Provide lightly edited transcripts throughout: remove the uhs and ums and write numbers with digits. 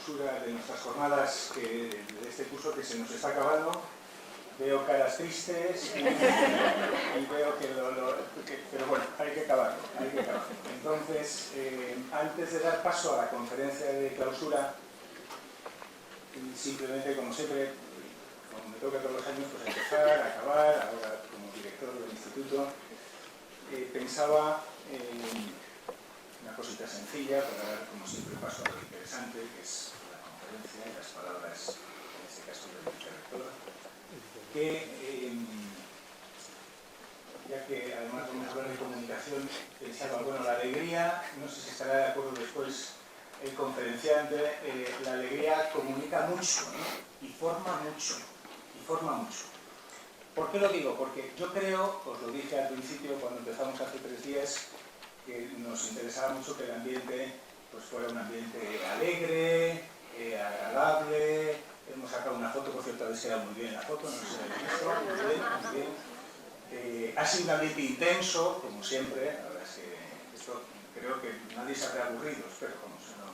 clausura de nuestras jornadas de este curso que se nos está acabando. Veo caras tristes y veo pero bueno, hay que acabarlo. Entonces, antes de dar paso a la conferencia de clausura, simplemente, como siempre, como me toca todos los años, pues empezar, acabar, ahora como director del instituto, pensaba una cosita sencilla para dar, como siempre, paso a lo interesante, que es la conferencia y las palabras, en este caso del vicerrector, que, ya que además vamos a hablar de comunicación, pensaba, bueno, la alegría, no sé si estará de acuerdo después el conferenciante, la alegría comunica mucho, ¿no? y forma mucho. ¿Por qué lo digo? Porque yo creo, os lo dije al principio cuando empezamos hace 3 días, que nos interesaba mucho que el ambiente pues, fuera un ambiente alegre, agradable. Hemos sacado una foto, por cierto, habéis quedado muy bien en la foto, no sé si habéis visto, muy bien. Ha sido un ambiente intenso, como siempre. La verdad es que esto creo que nadie se habrá aburrido, espero, como si no.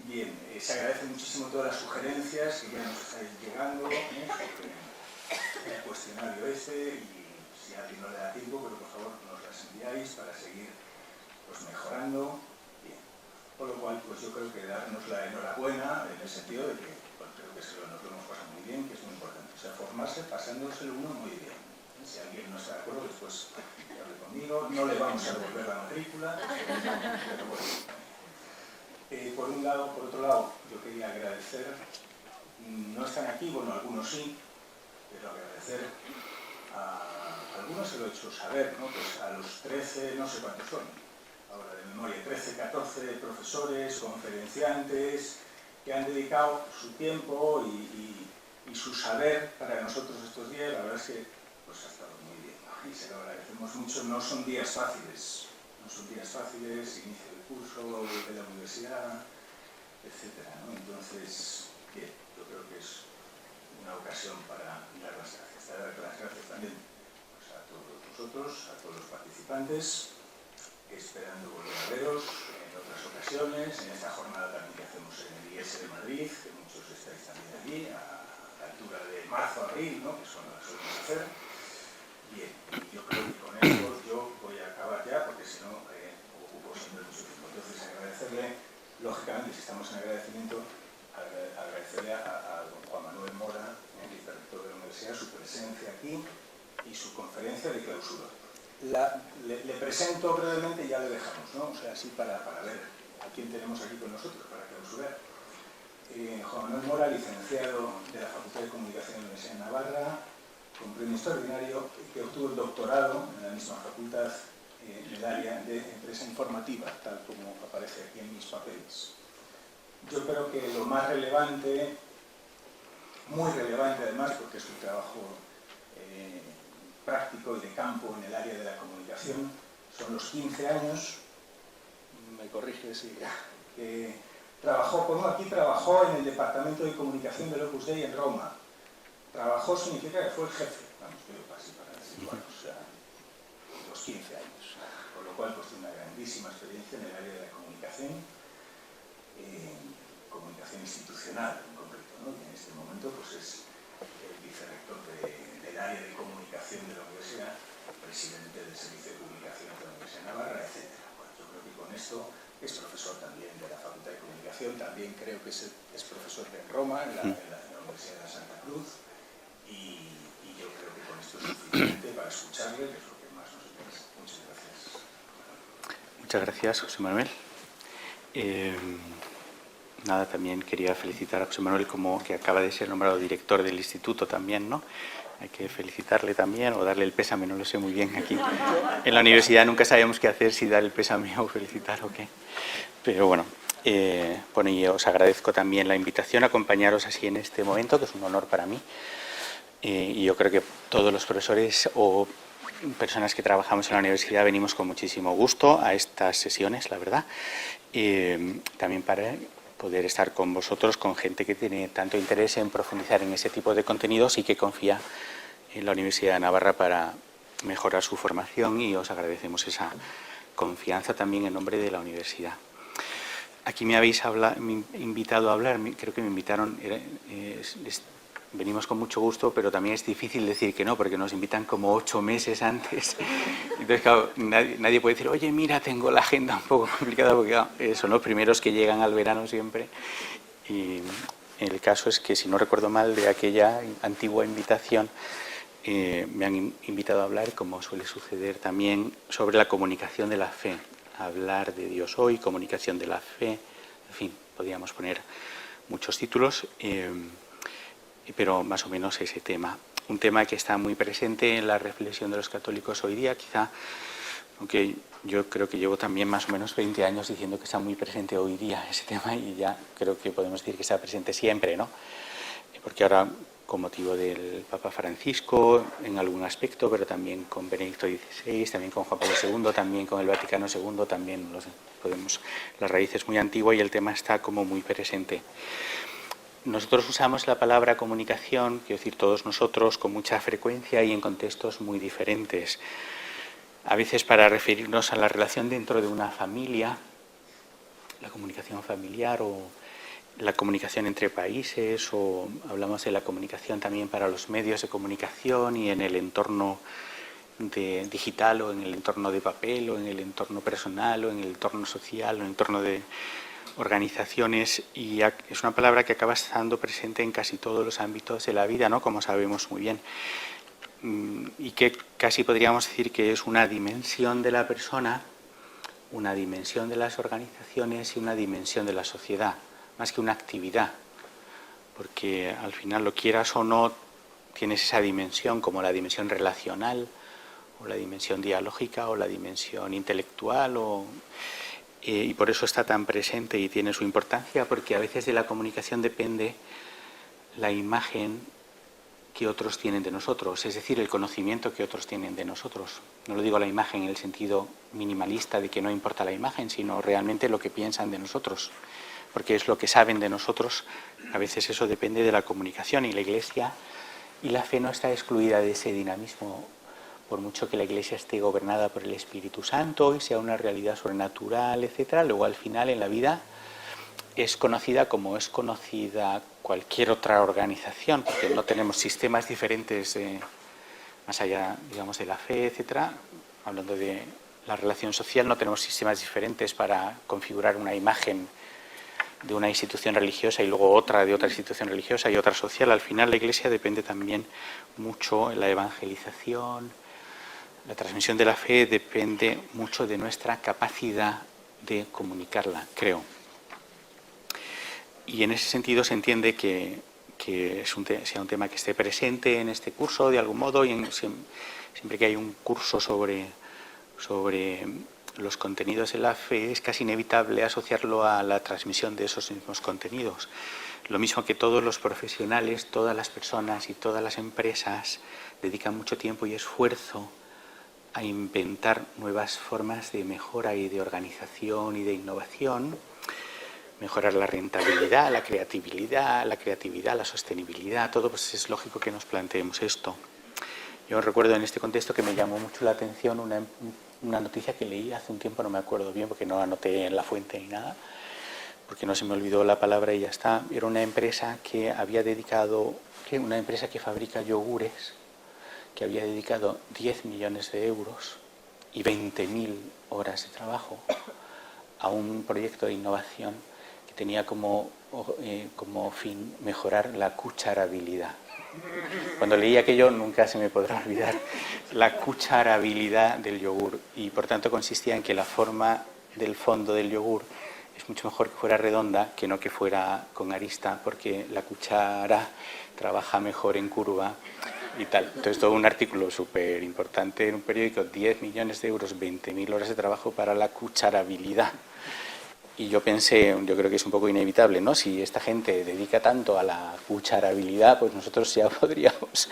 Bien, se agradecen muchísimo todas las sugerencias que ya nos estáis llegando sobre el cuestionario y si a alguien no le da tiempo, pero por favor nos las enviáis para seguir pues, mejorando. Bien. Por lo cual, pues yo creo que darnos la enhorabuena en el sentido de que bueno, creo que nos lo hemos pasado muy bien, que es muy importante. O sea, formarse pasándoselo uno muy bien. Si alguien no está de acuerdo, después hable conmigo. No le vamos a devolver la matrícula. Pero bueno. Por otro lado, yo quería agradecer, no están aquí, bueno, algunos sí, pero agradecer algunos se lo he hecho saber, ¿no? Pues a los 13, no sé cuántos son, ahora de memoria, 13, 14 profesores, conferenciantes, que han dedicado su tiempo y su saber para nosotros estos días. La verdad es que pues, ha estado muy bien, ¿no? Y se lo agradecemos mucho. No son días fáciles, inicio del curso, de la universidad, etcétera, ¿no? Entonces, bien, yo creo que es una ocasión para dar las gracias. Dar las gracias también pues, a todos vosotros, a todos los participantes, esperando volver a veros en otras ocasiones, en esta jornada también que hacemos en el IES de Madrid, que muchos estáis también allí, a la altura de marzo-abril, ¿no? Que son las que solemos hacer. Bien, y yo creo que con esto yo voy a acabar ya, porque si no ocupo siempre mucho tiempo. Entonces, agradecerle, lógicamente, si estamos en agradecimiento, agradecerle a don Juan Manuel Mora, el vicerrector de la universidad, su presencia aquí y su conferencia de clausura. Le presento brevemente y ya le dejamos, ¿no? O sea, así para ver a quién tenemos aquí con nosotros para clausurar. Juan Manuel Mora, licenciado de la Facultad de Comunicación de la Universidad de Navarra, con premio extraordinario, que obtuvo el doctorado en la misma facultad en el área de empresa informativa, tal como aparece aquí en mis papeles. Yo creo que lo más relevante, muy relevante además, porque es un trabajo práctico y de campo en el área de la comunicación, son los 15 años, me corrige si trabajó en el Departamento de Comunicación del Opus Dei en Roma. Trabajó significa que fue el jefe, vamos, así para decirlo, o sea, los 15 años, por lo cual pues tiene una grandísima experiencia en el área de la comunicación, comunicación institucional en concreto, ¿no? Y en este momento pues es el vicerrector del área de comunicación de la universidad, presidente del Servicio de Comunicación de la Universidad de Navarra, etc. Bueno, yo creo que con esto es profesor también de la Facultad de Comunicación, también creo que es profesor en Roma, en la Universidad de Santa Cruz. Y yo creo que con esto es suficiente para escucharle, que es lo que más nos interesa. Muchas gracias. Muchas gracias, José Manuel. Nada, también quería felicitar a José Manuel como que acaba de ser nombrado director del instituto también, ¿no? Hay que felicitarle también o darle el pésame, no lo sé muy bien aquí. En la universidad nunca sabemos qué hacer, si dar el pésame o felicitar o qué. Pero bueno, y os agradezco también la invitación a acompañaros así en este momento, que es un honor para mí. Y yo creo que todos los profesores o personas que trabajamos en la universidad venimos con muchísimo gusto a estas sesiones, la verdad. También para poder estar con vosotros, con gente que tiene tanto interés en profundizar en ese tipo de contenidos y que confía en la Universidad de Navarra para mejorar su formación, y os agradecemos esa confianza también en nombre de la universidad. aquí me habéis invitado a hablar, creo que me invitaron, venimos con mucho gusto, pero también es difícil decir que no, porque nos invitan como 8 meses antes. Entonces, claro, nadie puede decir, oye, mira, tengo la agenda un poco complicada, porque claro, son los primeros que llegan al verano siempre. Y el caso es que, si no recuerdo mal, de aquella antigua invitación, me han invitado a hablar, como suele suceder también, sobre la comunicación de la fe. Hablar de Dios hoy, comunicación de la fe, en fin, podríamos poner muchos títulos, pero más o menos ese tema. Un tema que está muy presente en la reflexión de los católicos hoy día, quizá, aunque yo creo que llevo también más o menos 20 años diciendo que está muy presente hoy día ese tema, y ya creo que podemos decir que está presente siempre, ¿no? Porque ahora, con motivo del Papa Francisco en algún aspecto, pero también con Benedicto XVI, también con Juan Pablo II, también con el Vaticano II, también la raíz es muy antigua y el tema está como muy presente. Nosotros usamos la palabra comunicación, quiero decir todos nosotros, con mucha frecuencia y en contextos muy diferentes. A veces para referirnos a la relación dentro de una familia, la comunicación familiar, o la comunicación entre países, o hablamos de la comunicación también para los medios de comunicación y en el entorno digital, o en el entorno de papel, o en el entorno personal, o en el entorno social, o en el entorno de organizaciones, y es una palabra que acaba estando presente en casi todos los ámbitos de la vida, ¿no? Como sabemos muy bien, y que casi podríamos decir que es una dimensión de la persona, una dimensión de las organizaciones y una dimensión de la sociedad, más que una actividad, porque al final, lo quieras o no, tienes esa dimensión, como la dimensión relacional, o la dimensión dialógica, o la dimensión intelectual, y por eso está tan presente y tiene su importancia, porque a veces de la comunicación depende la imagen que otros tienen de nosotros, es decir, el conocimiento que otros tienen de nosotros. No lo digo la imagen en el sentido minimalista de que no importa la imagen, sino realmente lo que piensan de nosotros, porque es lo que saben de nosotros. A veces eso depende de la comunicación, y la Iglesia y la fe no está excluida de ese dinamismo, por mucho que la Iglesia esté gobernada por el Espíritu Santo y sea una realidad sobrenatural, etc. Luego, al final, en la vida es conocida como es conocida cualquier otra organización, porque no tenemos sistemas diferentes más allá, digamos, de la fe, etc. Hablando de la relación social, no tenemos sistemas diferentes para configurar una imagen de una institución religiosa y luego otra de otra institución religiosa y otra social. Al final, la Iglesia depende también mucho de la evangelización. La transmisión de la fe depende mucho de nuestra capacidad de comunicarla, creo. Y en ese sentido se entiende que sea un tema que esté presente en este curso de algún modo, y siempre que hay un curso sobre los contenidos de la fe, es casi inevitable asociarlo a la transmisión de esos mismos contenidos. Lo mismo que todos los profesionales, todas las personas y todas las empresas dedican mucho tiempo y esfuerzo a inventar nuevas formas de mejora y de organización y de innovación, mejorar la rentabilidad, la creatividad, la sostenibilidad, todo, pues es lógico que nos planteemos esto. Yo recuerdo en este contexto que me llamó mucho la atención una noticia que leí hace un tiempo, no me acuerdo bien porque no anoté en la fuente ni nada, porque no se me olvidó la palabra y ya está. Era una empresa que una empresa que fabrica yogures, que había dedicado 10 millones de euros y 20.000 horas de trabajo a un proyecto de innovación que tenía como fin mejorar la cucharabilidad. Cuando leí aquello nunca se me podrá olvidar la cucharabilidad del yogur, y por tanto consistía en que la forma del fondo del yogur es mucho mejor que fuera redonda que no que fuera con arista, porque la cuchara trabaja mejor en curva y tal. Entonces, todo un artículo súper importante en un periódico, 10 millones de euros, 20.000 horas de trabajo para la cucharabilidad. Y yo pensé, yo creo que es un poco inevitable, ¿no? Si esta gente dedica tanto a la cucharabilidad, pues nosotros ya podríamos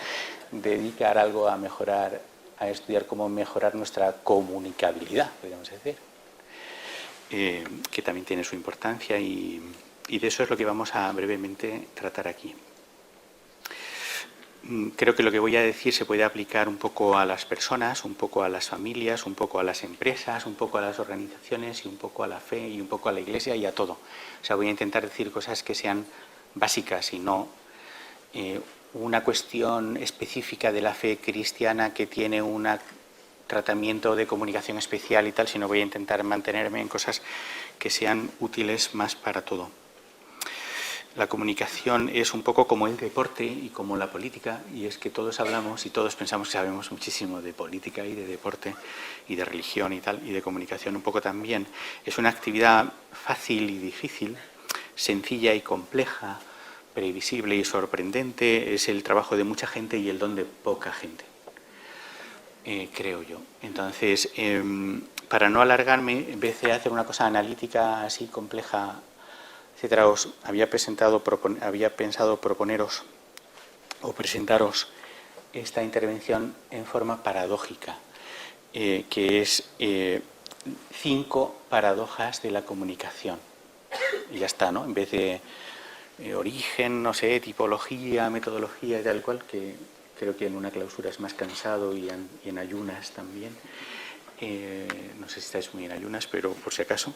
dedicar algo a mejorar, a estudiar cómo mejorar nuestra comunicabilidad, podríamos decir, que también tiene su importancia, y de eso es lo que vamos a brevemente tratar aquí. creo que lo que voy a decir se puede aplicar un poco a las personas, un poco a las familias, un poco a las empresas, un poco a las organizaciones y un poco a la fe y un poco a la Iglesia y a todo. O sea, voy a intentar decir cosas que sean básicas y no una cuestión específica de la fe cristiana que tiene un tratamiento de comunicación especial y tal, sino voy a intentar mantenerme en cosas que sean útiles más para todo. La comunicación es un poco como el deporte y como la política, y es que todos hablamos y todos pensamos que sabemos muchísimo de política y de deporte y de religión y tal, y de comunicación un poco también. Es una actividad fácil y difícil, sencilla y compleja, previsible y sorprendente, es el trabajo de mucha gente y el don de poca gente, creo yo. Entonces, para no alargarme, en vez de hacer una cosa analítica así compleja, etcétera, os había pensado proponeros o presentaros esta intervención en forma paradójica, que es 5 paradojas de la comunicación. Y ya está, ¿no? En vez de origen, no sé, tipología, metodología y tal cual, que creo que en una clausura es más cansado y en ayunas también. No sé si estáis muy en ayunas, pero por si acaso.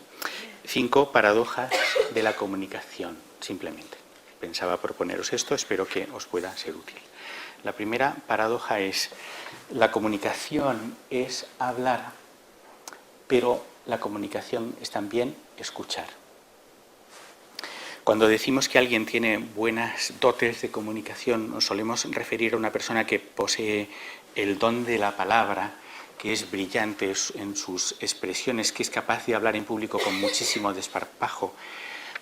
5 paradojas de la comunicación, simplemente. Pensaba proponeros esto, espero que os pueda ser útil. La primera paradoja es: la comunicación es hablar, pero la comunicación es también escuchar. Cuando decimos que alguien tiene buenas dotes de comunicación, nos solemos referir a una persona que posee el don de la palabra, que es brillante en sus expresiones, que es capaz de hablar en público con muchísimo desparpajo,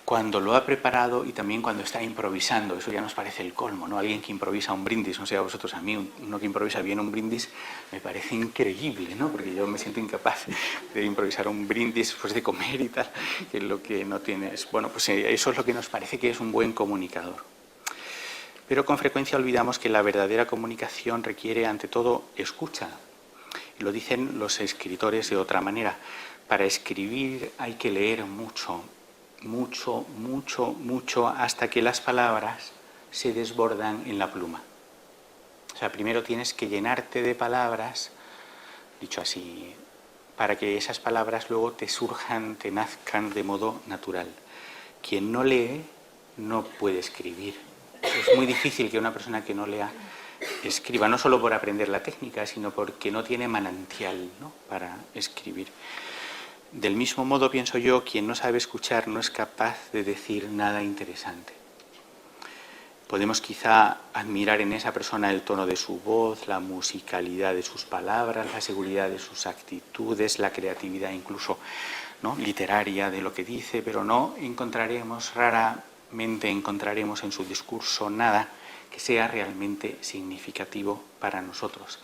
cuando lo ha preparado y también cuando está improvisando. Eso ya nos parece el colmo, ¿no? Alguien que improvisa un brindis, no sé a vosotros, a mí uno que improvisa bien un brindis me parece increíble, ¿no? Porque yo me siento incapaz de improvisar un brindis después de comer y tal, que es lo que no tienes. Bueno, pues eso es lo que nos parece que es un buen comunicador. Pero con frecuencia olvidamos que la verdadera comunicación requiere, ante todo, escucha. Lo dicen los escritores de otra manera. Para escribir hay que leer mucho, mucho, mucho, mucho, hasta que las palabras se desbordan en la pluma. O sea, primero tienes que llenarte de palabras, dicho así, para que esas palabras luego te surjan, te nazcan de modo natural. Quien no lee no puede escribir. Es muy difícil que una persona que no lea escriba, no solo por aprender la técnica, sino porque no tiene manantial, ¿no?, para escribir. Del mismo modo, pienso yo, quien no sabe escuchar no es capaz de decir nada interesante. Podemos quizá admirar en esa persona el tono de su voz, la musicalidad de sus palabras, la seguridad de sus actitudes, la creatividad incluso, ¿no?, literaria de lo que dice, pero raramente encontraremos en su discurso nada que sea realmente significativo para nosotros,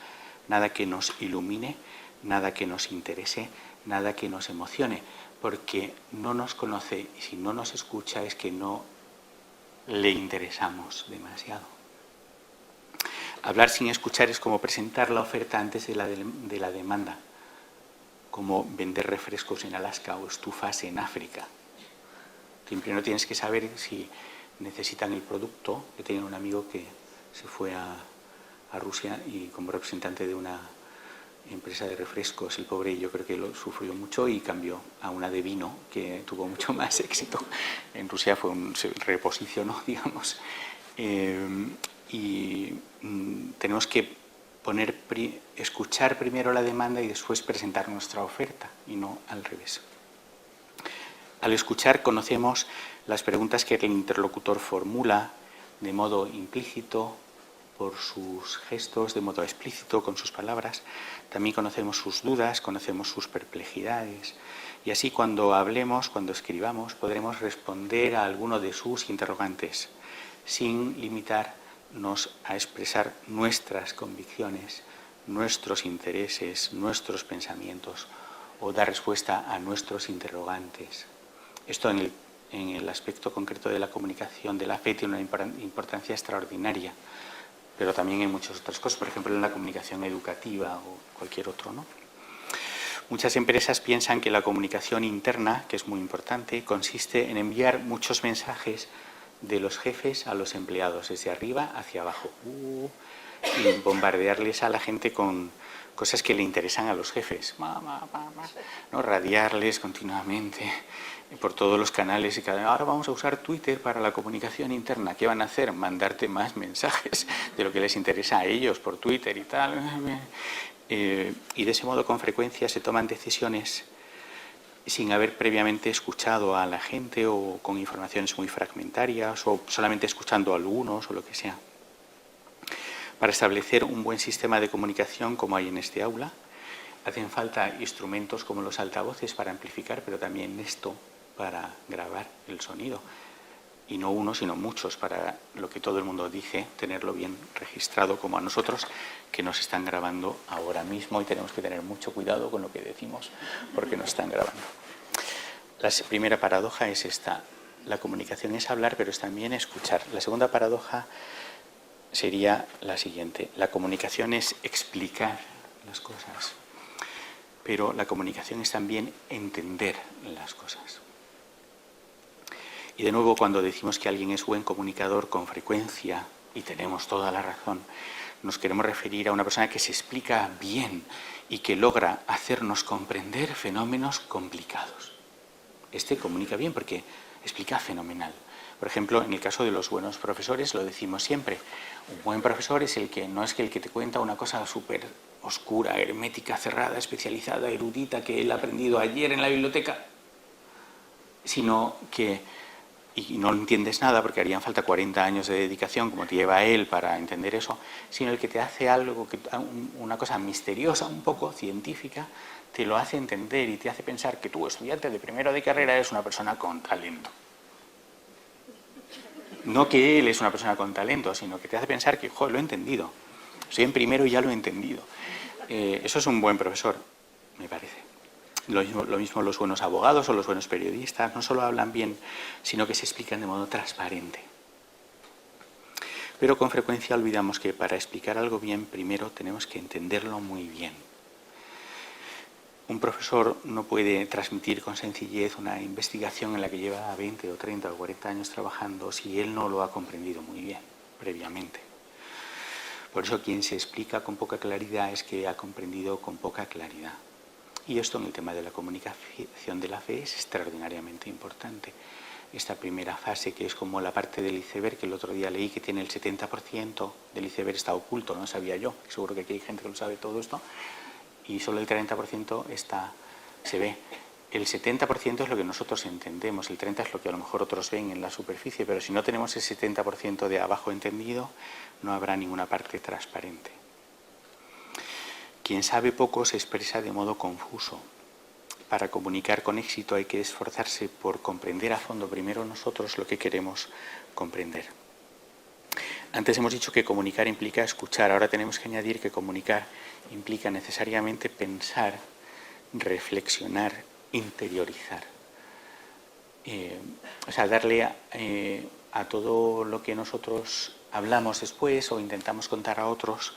nada que nos ilumine, nada que nos interese, nada que nos emocione, porque no nos conoce y si no nos escucha es que no le interesamos demasiado. Hablar sin escuchar es como presentar la oferta antes de la demanda, como vender refrescos en Alaska o estufas en África. Primero tienes que saber si necesitan el producto. Yo tenía un amigo que se fue a Rusia y como representante de una empresa de refrescos, el pobre, yo creo que lo sufrió mucho y cambió a una de vino que tuvo mucho más éxito. En Rusia se reposicionó, digamos. Tenemos que escuchar primero la demanda y después presentar nuestra oferta y no al revés. Al escuchar conocemos las preguntas que el interlocutor formula de modo implícito, por sus gestos, de modo explícito, con sus palabras. También conocemos sus dudas, conocemos sus perplejidades. Y así cuando hablemos, cuando escribamos, podremos responder a alguno de sus interrogantes, sin limitarnos a expresar nuestras convicciones, nuestros intereses, nuestros pensamientos, o dar respuesta a nuestros interrogantes. Esto en el aspecto concreto de la comunicación de la fe tiene una importancia extraordinaria, pero también en muchas otras cosas, por ejemplo en la comunicación educativa o cualquier otro, ¿no? Muchas empresas piensan que la comunicación interna, que es muy importante, consiste en enviar muchos mensajes de los jefes a los empleados, desde arriba hacia abajo. Y bombardearles a la gente con cosas que le interesan a los jefes, ¿no? Radiarles continuamente por todos los canales. Y ahora vamos a usar Twitter para la comunicación interna. ¿Qué van a hacer? Mandarte más mensajes de lo que les interesa a ellos por Twitter y tal. Y de ese modo, con frecuencia, se toman decisiones sin haber previamente escuchado a la gente o con informaciones muy fragmentarias o solamente escuchando a algunos o lo que sea. Para establecer un buen sistema de comunicación como hay en este aula, hacen falta instrumentos como los altavoces para amplificar, pero también esto para grabar el sonido. Y no uno, sino muchos, para lo que todo el mundo dice, tenerlo bien registrado, como a nosotros, que nos están grabando ahora mismo y tenemos que tener mucho cuidado con lo que decimos, porque nos están grabando. La primera paradoja es esta. La comunicación es hablar, pero es también escuchar. La segunda paradoja sería la siguiente. La comunicación es explicar las cosas, pero la comunicación es también entender las cosas. Y de nuevo, cuando decimos que alguien es buen comunicador, con frecuencia, y tenemos toda la razón, nos queremos referir a una persona que se explica bien y que logra hacernos comprender fenómenos complicados. Este comunica bien porque explica fenomenal. Por ejemplo, en el caso de los buenos profesores, lo decimos siempre, un buen profesor es el que no es que el que te cuenta una cosa súper oscura, hermética, cerrada, especializada, erudita, que él ha aprendido ayer en la biblioteca, sino que, y no entiendes nada porque harían falta 40 años de dedicación, como te lleva él para entender eso, sino el que te hace algo, una cosa misteriosa, un poco científica, te lo hace entender y te hace pensar que tú, estudiante de primero de carrera, eres una persona con talento. No que él es una persona con talento, sino que te hace pensar que, joder, lo he entendido. Estoy en primero y ya lo he entendido. Eso es un buen profesor, me parece. Lo mismo los buenos abogados o los buenos periodistas, no solo hablan bien, sino que se explican de modo transparente. Pero con frecuencia olvidamos que para explicar algo bien, primero tenemos que entenderlo muy bien. Un profesor no puede transmitir con sencillez una investigación en la que lleva 20 o 30 o 40 años trabajando si él no lo ha comprendido muy bien previamente. Por eso quien se explica con poca claridad es que ha comprendido con poca claridad. Y esto en el tema de la comunicación de la fe es extraordinariamente importante. Esta primera fase, que es como la parte del iceberg, que el otro día leí que tiene el 70% del iceberg está oculto, no sabía yo, seguro que aquí hay gente que lo sabe todo esto, y solo el 30% se ve. El 70% es lo que nosotros entendemos, el 30% es lo que a lo mejor otros ven en la superficie, pero si no tenemos el 70% de abajo entendido, no habrá ninguna parte transparente. Quien sabe poco se expresa de modo confuso. Para comunicar con éxito hay que esforzarse por comprender a fondo primero nosotros lo que queremos comprender. Antes hemos dicho que comunicar implica escuchar, ahora tenemos que añadir que comunicar implica necesariamente pensar, reflexionar, interiorizar. O sea, darle a todo lo que nosotros hablamos después o intentamos contar a otros,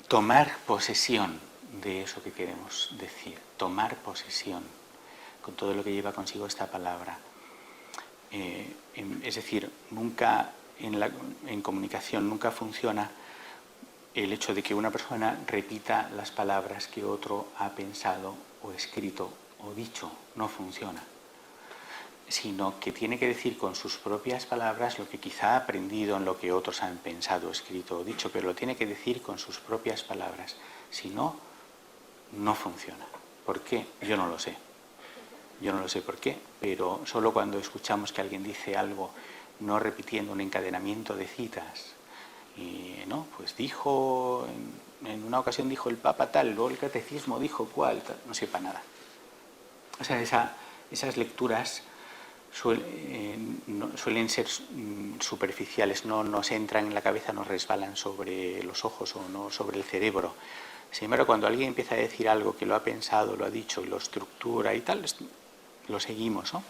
tomar posesión de eso que queremos decir, tomar posesión, con todo lo que lleva consigo esta palabra. Es decir, nunca en comunicación nunca funciona el hecho de que una persona repita las palabras que otro ha pensado o escrito o dicho, no funciona, sino que tiene que decir con sus propias palabras lo que quizá ha aprendido en lo que otros han pensado, escrito o dicho, pero lo tiene que decir con sus propias palabras, si no, no funciona. ¿Por qué? Yo no lo sé. Yo no lo sé por qué, pero solo cuando escuchamos que alguien dice algo, no repitiendo un encadenamiento de citas, y no, pues dijo, en una ocasión dijo el Papa tal, luego el catecismo dijo cuál, tal, no sepa nada. O sea, esas lecturas suelen ser superficiales, no nos entran en la cabeza, nos resbalan sobre los ojos o no sobre el cerebro. Sin embargo, cuando alguien empieza a decir algo que lo ha pensado, lo ha dicho y lo estructura y tal, lo seguimos, ¿no?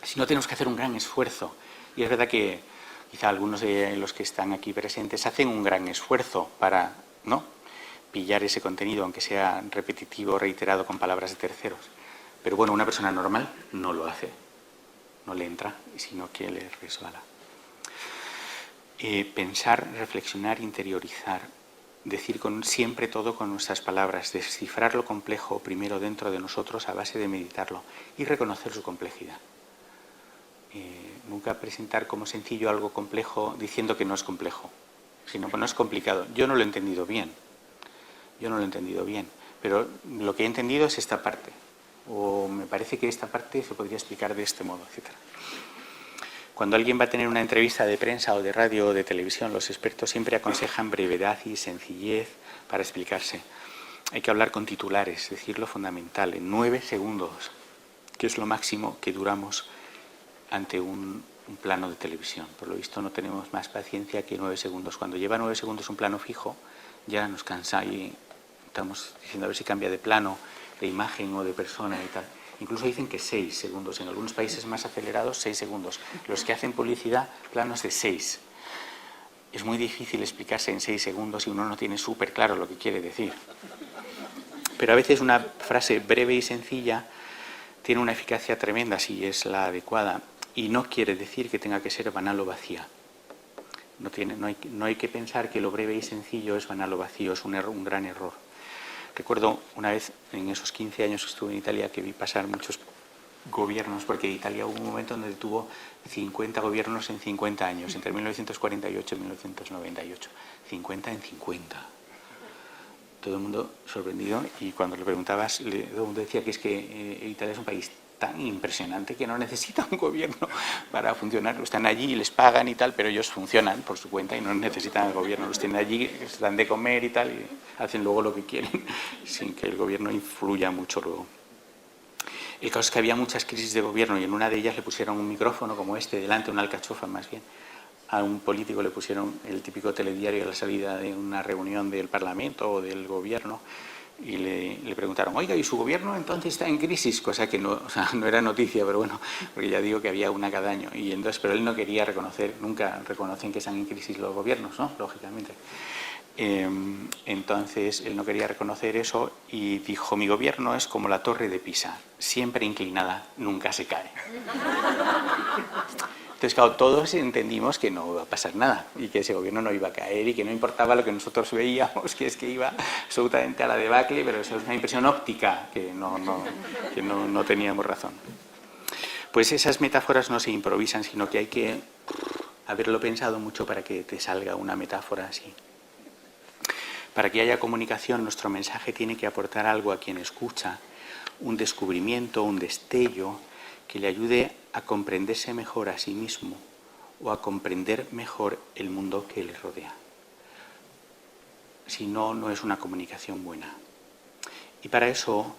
Si no, tenemos que hacer un gran esfuerzo. Y es verdad que quizá algunos de los que están aquí presentes hacen un gran esfuerzo para, ¿no?, pillar ese contenido, aunque sea repetitivo, reiterado con palabras de terceros. Pero bueno, una persona normal no lo hace. no le entra, sino que le resbala. Pensar, reflexionar, interiorizar, decir siempre todo con nuestras palabras, descifrar lo complejo primero dentro de nosotros a base de meditarlo y reconocer su complejidad. Nunca presentar como sencillo algo complejo diciendo que no es complejo, sino que no es complicado. Yo no lo he entendido bien, pero lo que he entendido es esta parte, o me parece que esta parte se podría explicar de este modo, etc. Cuando alguien va a tener una entrevista de prensa o de radio o de televisión, los expertos siempre aconsejan brevedad y sencillez para explicarse. Hay que hablar con titulares, decir lo fundamental, en 9 segundos, que es lo máximo que duramos ante un plano de televisión. Por lo visto no tenemos más paciencia que 9 segundos. Cuando lleva 9 segundos un plano fijo, ya nos cansa y estamos diciendo a ver si cambia de plano, de imagen o de persona y tal. Incluso dicen que 6 segundos. En algunos países más acelerados, 6 segundos. Los que hacen publicidad, planos de 6. Es muy difícil explicarse en 6 segundos si uno no tiene súper claro lo que quiere decir. Pero a veces una frase breve y sencilla tiene una eficacia tremenda si es la adecuada. Y no quiere decir que tenga que ser banal o vacía. No hay que pensar que lo breve y sencillo es banal o vacío, es un gran error. Recuerdo una vez, en esos 15 años que estuve en Italia, que vi pasar muchos gobiernos, porque Italia hubo un momento donde tuvo 50 gobiernos en 50 años, entre 1948 y 1998. 50 en 50. Todo el mundo sorprendido, y cuando le preguntabas, todo el mundo decía que es que Italia es un país tan impresionante que no necesita un gobierno para funcionar. Están allí y les pagan y tal, pero ellos funcionan por su cuenta y no necesitan el gobierno. Los tienen allí, les dan de comer y tal, y hacen luego lo que quieren sin que el gobierno influya mucho luego. El caso es que había muchas crisis de gobierno y en una de ellas le pusieron un micrófono como este, delante, una alcachofa más bien. A un político le pusieron el típico telediario a la salida de una reunión del Parlamento o del gobierno y le preguntaron, oiga, ¿y su gobierno entonces está en crisis? Cosa que no, no era noticia, pero bueno, porque ya digo que había una cada año. Y entonces, pero él no quería reconocer, nunca reconocen que están en crisis los gobiernos, ¿no? Lógicamente. Entonces, él no quería reconocer eso y dijo, mi gobierno es como la torre de Pisa, siempre inclinada, nunca se cae. Entonces, claro, todos entendimos que no iba a pasar nada y que ese gobierno no iba a caer y que no importaba lo que nosotros veíamos, que es que iba absolutamente a la debacle, pero eso es una impresión óptica, que no teníamos razón. Pues esas metáforas no se improvisan, sino que hay que haberlo pensado mucho para que te salga una metáfora así. Para que haya comunicación, nuestro mensaje tiene que aportar algo a quien escucha, un descubrimiento, un destello, que le ayude a comprenderse mejor a sí mismo o a comprender mejor el mundo que le rodea. Si no, no es una comunicación buena. Y para eso,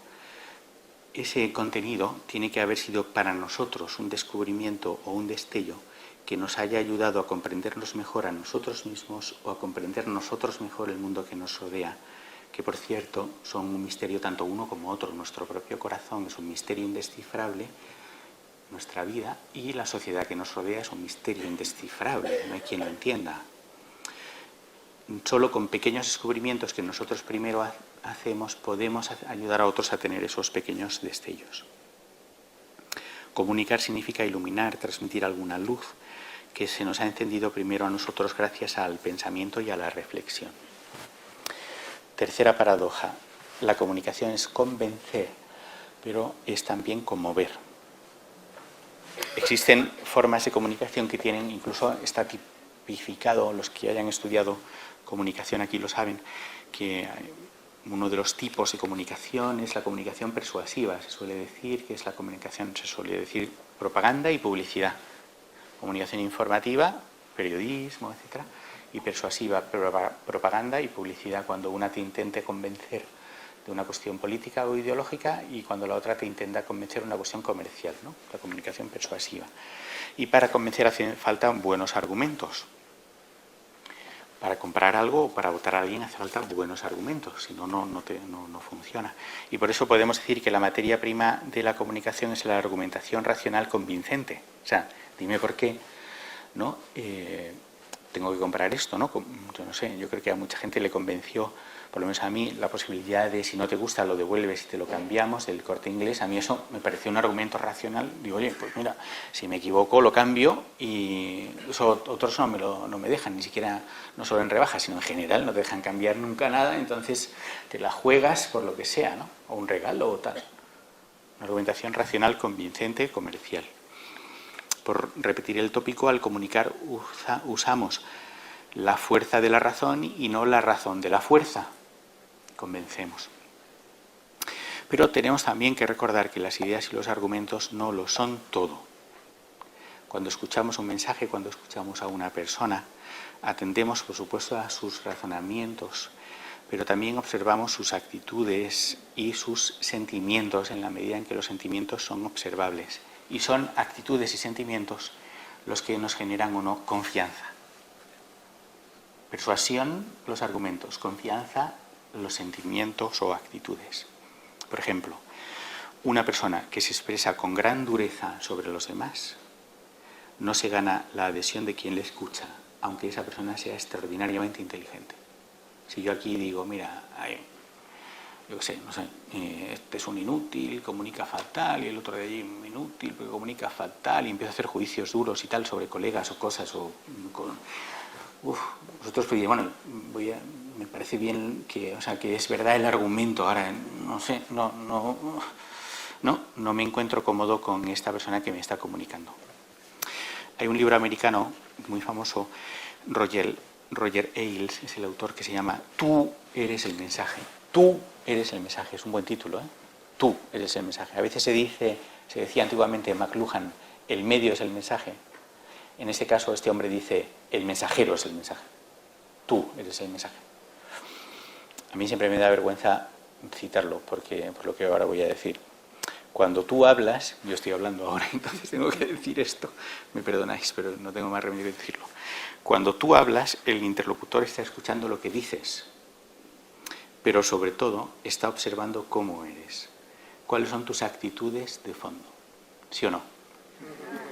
ese contenido tiene que haber sido para nosotros un descubrimiento o un destello que nos haya ayudado a comprendernos mejor a nosotros mismos o a comprender nosotros mejor el mundo que nos rodea, que por cierto son un misterio tanto uno como otro. Nuestro propio corazón es un misterio indescifrable, nuestra vida, y la sociedad que nos rodea es un misterio indescifrable, no hay quien lo entienda. Solo con pequeños descubrimientos que nosotros primero hacemos podemos ayudar a otros a tener esos pequeños destellos. Comunicar significa iluminar, transmitir alguna luz que se nos ha encendido primero a nosotros gracias al pensamiento y a la reflexión. Tercera paradoja, la comunicación es convencer, pero es también conmover. Existen formas de comunicación que tienen, incluso está tipificado, los que hayan estudiado comunicación aquí lo saben, que uno de los tipos de comunicación es la comunicación persuasiva. Se suele decir que es la comunicación, se suele decir propaganda y publicidad. Comunicación informativa, periodismo, etc. Y persuasiva, propaganda y publicidad, cuando una te intente convencer de una cuestión política o ideológica y cuando la otra te intenta convencer de una cuestión comercial, ¿no? La comunicación persuasiva. Y para convencer hacen falta buenos argumentos. Para comprar algo o para votar a alguien hace falta buenos argumentos, si no, no funciona. Y por eso podemos decir que la materia prima de la comunicación es la argumentación racional convincente. O sea, dime por qué, ¿no? tengo que comprar esto, ¿no? Yo no sé, yo creo que a mucha gente le convenció, por lo menos a mí, la posibilidad de si no te gusta lo devuelves y te lo cambiamos del Corte Inglés. A mí eso me pareció un argumento racional. Digo, oye, pues mira, si me equivoco lo cambio, y eso otros no me dejan, ni siquiera, no solo en rebajas, sino en general, no te dejan cambiar nunca nada, entonces te la juegas por lo que sea, ¿no? O un regalo o tal. Una argumentación racional, convincente, comercial. Por repetir el tópico, al comunicar usamos la fuerza de la razón y no la razón de la fuerza. Convencemos. Pero tenemos también que recordar que las ideas y los argumentos no lo son todo. Cuando escuchamos un mensaje, cuando escuchamos a una persona, atendemos, por supuesto, a sus razonamientos, pero también observamos sus actitudes y sus sentimientos en la medida en que los sentimientos son observables. Y son actitudes y sentimientos los que nos generan o no confianza. Persuasión, los argumentos; confianza, los sentimientos o actitudes. Por ejemplo, una persona que se expresa con gran dureza sobre los demás no se gana la adhesión de quien le escucha, aunque esa persona sea extraordinariamente inteligente. Si yo aquí digo, mira, yo qué sé, no sé, este es un inútil, comunica fatal, y el otro de allí un inútil, porque comunica fatal, y empiezo a hacer juicios duros y tal sobre colegas o cosas, vosotros podéis, bueno, me parece bien que, o sea, que es verdad el argumento. Ahora, no sé, no me encuentro cómodo con esta persona que me está comunicando. Hay un libro americano muy famoso, Roger Ailes es el autor, que se llama Tú eres el mensaje. Tú eres el mensaje, es un buen título, ¿eh? Tú eres el mensaje. A veces se decía antiguamente McLuhan, el medio es el mensaje. En este caso, este hombre dice, el mensajero es el mensaje. Tú eres el mensaje. A mí siempre me da vergüenza citarlo, por lo que ahora voy a decir. Cuando tú hablas, yo estoy hablando ahora, entonces tengo que decir esto. Me perdonáis, pero no tengo más remedio que decirlo. Cuando tú hablas, el interlocutor está escuchando lo que dices, pero sobre todo está observando cómo eres. ¿Cuáles son tus actitudes de fondo? ¿Sí o no?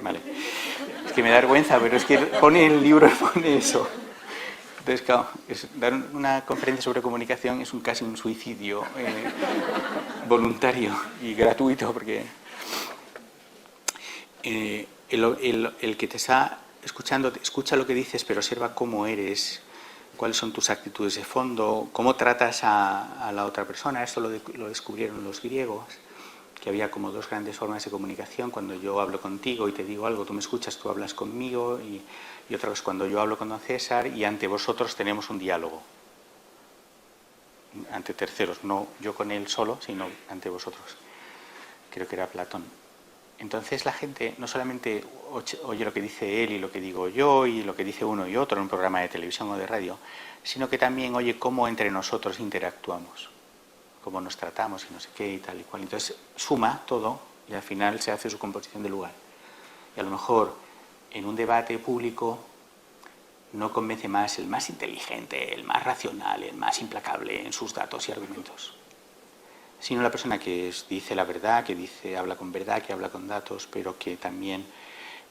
Vale. Es que me da vergüenza, pero es que pone el libro, pone eso. Entonces, claro, dar una conferencia sobre comunicación es casi un suicidio voluntario y gratuito, porque el que te está escuchando, escucha lo que dices, pero observa cómo eres, cuáles son tus actitudes de fondo, cómo tratas a la otra persona. Esto lo descubrieron los griegos, que había como dos grandes formas de comunicación. Cuando yo hablo contigo y te digo algo, tú me escuchas, tú hablas conmigo, y otra vez cuando yo hablo con don César y ante vosotros tenemos un diálogo. Ante terceros, no yo con él solo, sino ante vosotros. Creo que era Platón. Entonces la gente no solamente oye lo que dice él y lo que digo yo y lo que dice uno y otro en un programa de televisión o de radio, sino que también oye cómo entre nosotros interactuamos, cómo nos tratamos y no sé qué y tal y cual. Entonces suma todo y al final se hace su composición de lugar. Y a lo mejor en un debate público no convence más el más inteligente, el más racional, el más implacable en sus datos y argumentos, sino la persona que dice la verdad, que habla con verdad, que habla con datos, pero que también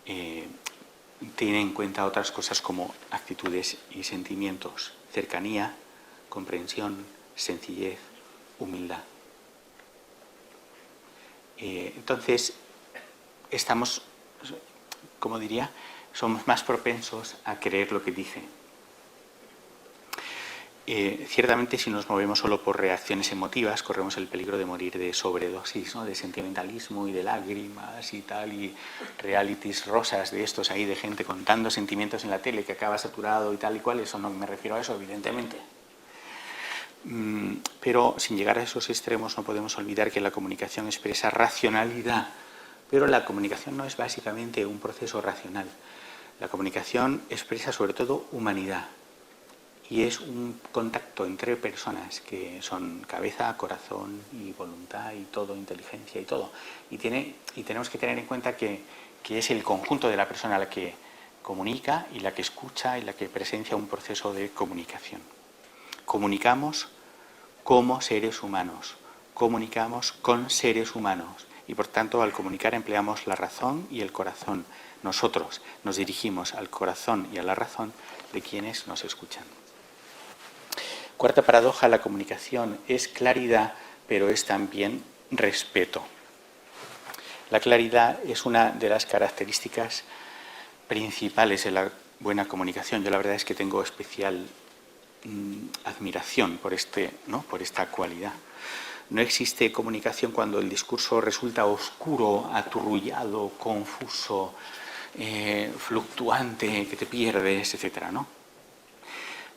tiene en cuenta otras cosas como actitudes y sentimientos, cercanía, comprensión, sencillez, humildad. Entonces, estamos, como diría, somos más propensos a creer lo que dice. Ciertamente, si nos movemos solo por reacciones emotivas, corremos el peligro de morir de sobredosis, ¿no? De sentimentalismo y de lágrimas y tal, y realities rosas de estos ahí, de gente contando sentimientos en la tele que acaba saturado y tal y cual. Eso no me refiero a eso, evidentemente. Pero sin llegar a esos extremos no podemos olvidar que la comunicación expresa racionalidad, pero la comunicación no es básicamente un proceso racional. La comunicación expresa sobre todo humanidad. Y es un contacto entre personas que son cabeza, corazón y voluntad y todo, inteligencia y todo. Y tenemos que tener en cuenta que es el conjunto de la persona la que comunica y la que escucha y la que presencia un proceso de comunicación. Comunicamos como seres humanos, comunicamos con seres humanos y por tanto al comunicar empleamos la razón y el corazón, nosotros nos dirigimos al corazón y a la razón de quienes nos escuchan. Cuarta paradoja, la comunicación es claridad, pero es también respeto. La claridad es una de las características principales de la buena comunicación. Yo la verdad es que tengo especial admiración por esta cualidad. No existe comunicación cuando el discurso resulta oscuro, aturrullado, confuso, fluctuante, que te pierdes, etc., ¿no?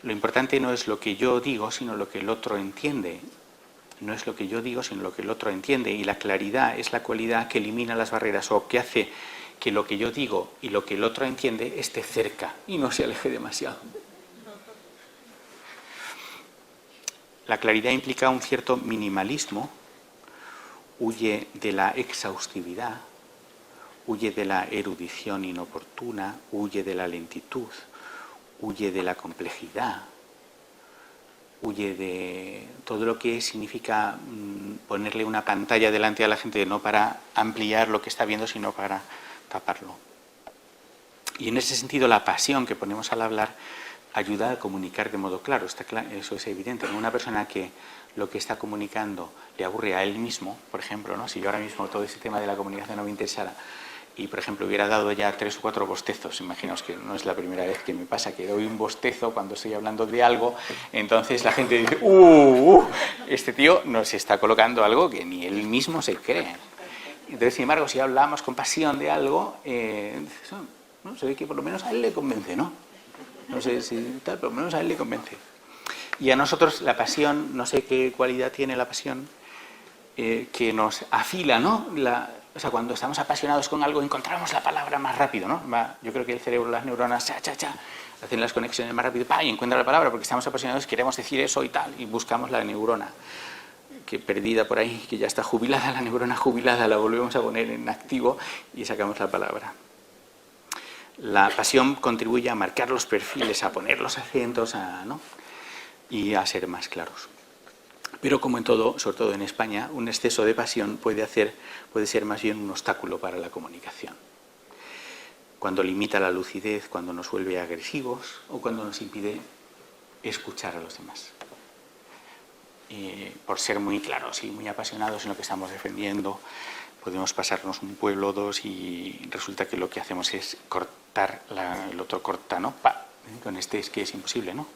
Lo importante no es lo que yo digo, sino lo que el otro entiende. No es lo que yo digo, sino lo que el otro entiende. Y la claridad es la cualidad que elimina las barreras o que hace que lo que yo digo y lo que el otro entiende esté cerca y no se aleje demasiado. La claridad implica un cierto minimalismo, huye de la exhaustividad, huye de la erudición inoportuna, huye de la lentitud, huye de la complejidad, huye de todo lo que significa ponerle una pantalla delante a la gente, no para ampliar lo que está viendo, sino para taparlo. Y en ese sentido la pasión que ponemos al hablar ayuda a comunicar de modo claro, eso es evidente. Una persona que lo que está comunicando le aburre a él mismo, por ejemplo, ¿no? Si yo ahora mismo todo ese tema de la comunicación no me interesara y, por ejemplo, hubiera dado ya 3 o 4 bostezos, imaginaos que no es la primera vez que me pasa, que doy un bostezo cuando estoy hablando de algo, entonces la gente dice, este tío nos está colocando algo que ni él mismo se cree. Entonces, sin embargo, si hablamos con pasión de algo, ¿no? Se ve que por lo menos a él le convence, ¿no? No sé si tal, pero por lo menos a él le convence. Y a nosotros la pasión, no sé qué cualidad tiene la pasión, que nos afila, ¿no? O sea, cuando estamos apasionados con algo encontramos la palabra más rápido, ¿no? Yo creo que el cerebro, las neuronas, hacen las conexiones más rápido, y encuentran la palabra porque estamos apasionados, queremos decir eso y tal, y buscamos la neurona que perdida por ahí, que ya está jubilada, la neurona jubilada, la volvemos a poner en activo y sacamos la palabra. La pasión contribuye a marcar los perfiles, a poner los acentos, ¿no? Y a ser más claros. Pero como en todo, sobre todo en España, un exceso de pasión puede ser más bien un obstáculo para la comunicación. Cuando limita la lucidez, cuando nos vuelve agresivos o cuando nos impide escuchar a los demás. Por ser muy claros y muy apasionados en lo que estamos defendiendo, podemos pasarnos un pueblo o dos y resulta que lo que hacemos es cortar, el otro corta, ¿no? Con este es que es imposible, ¿no?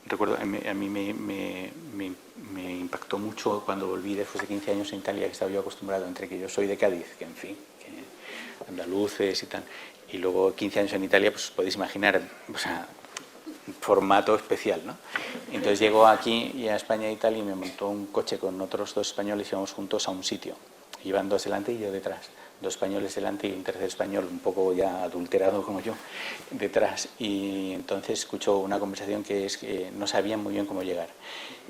Recuerdo, a mí me impactó mucho cuando volví después de 15 años en Italia, que estaba yo acostumbrado, entre que yo soy de Cádiz, que en fin, que andaluces y tal, y luego 15 años en Italia, pues podéis imaginar, o sea, formato especial, ¿no? Entonces llego aquí y a España y tal, y me montó un coche con otros 2 españoles y íbamos juntos a un sitio. Iban 2 delante y yo detrás. 2 españoles delante y un tercer español, un poco ya adulterado como yo, detrás. Y entonces escucho una conversación que es que no sabían muy bien cómo llegar.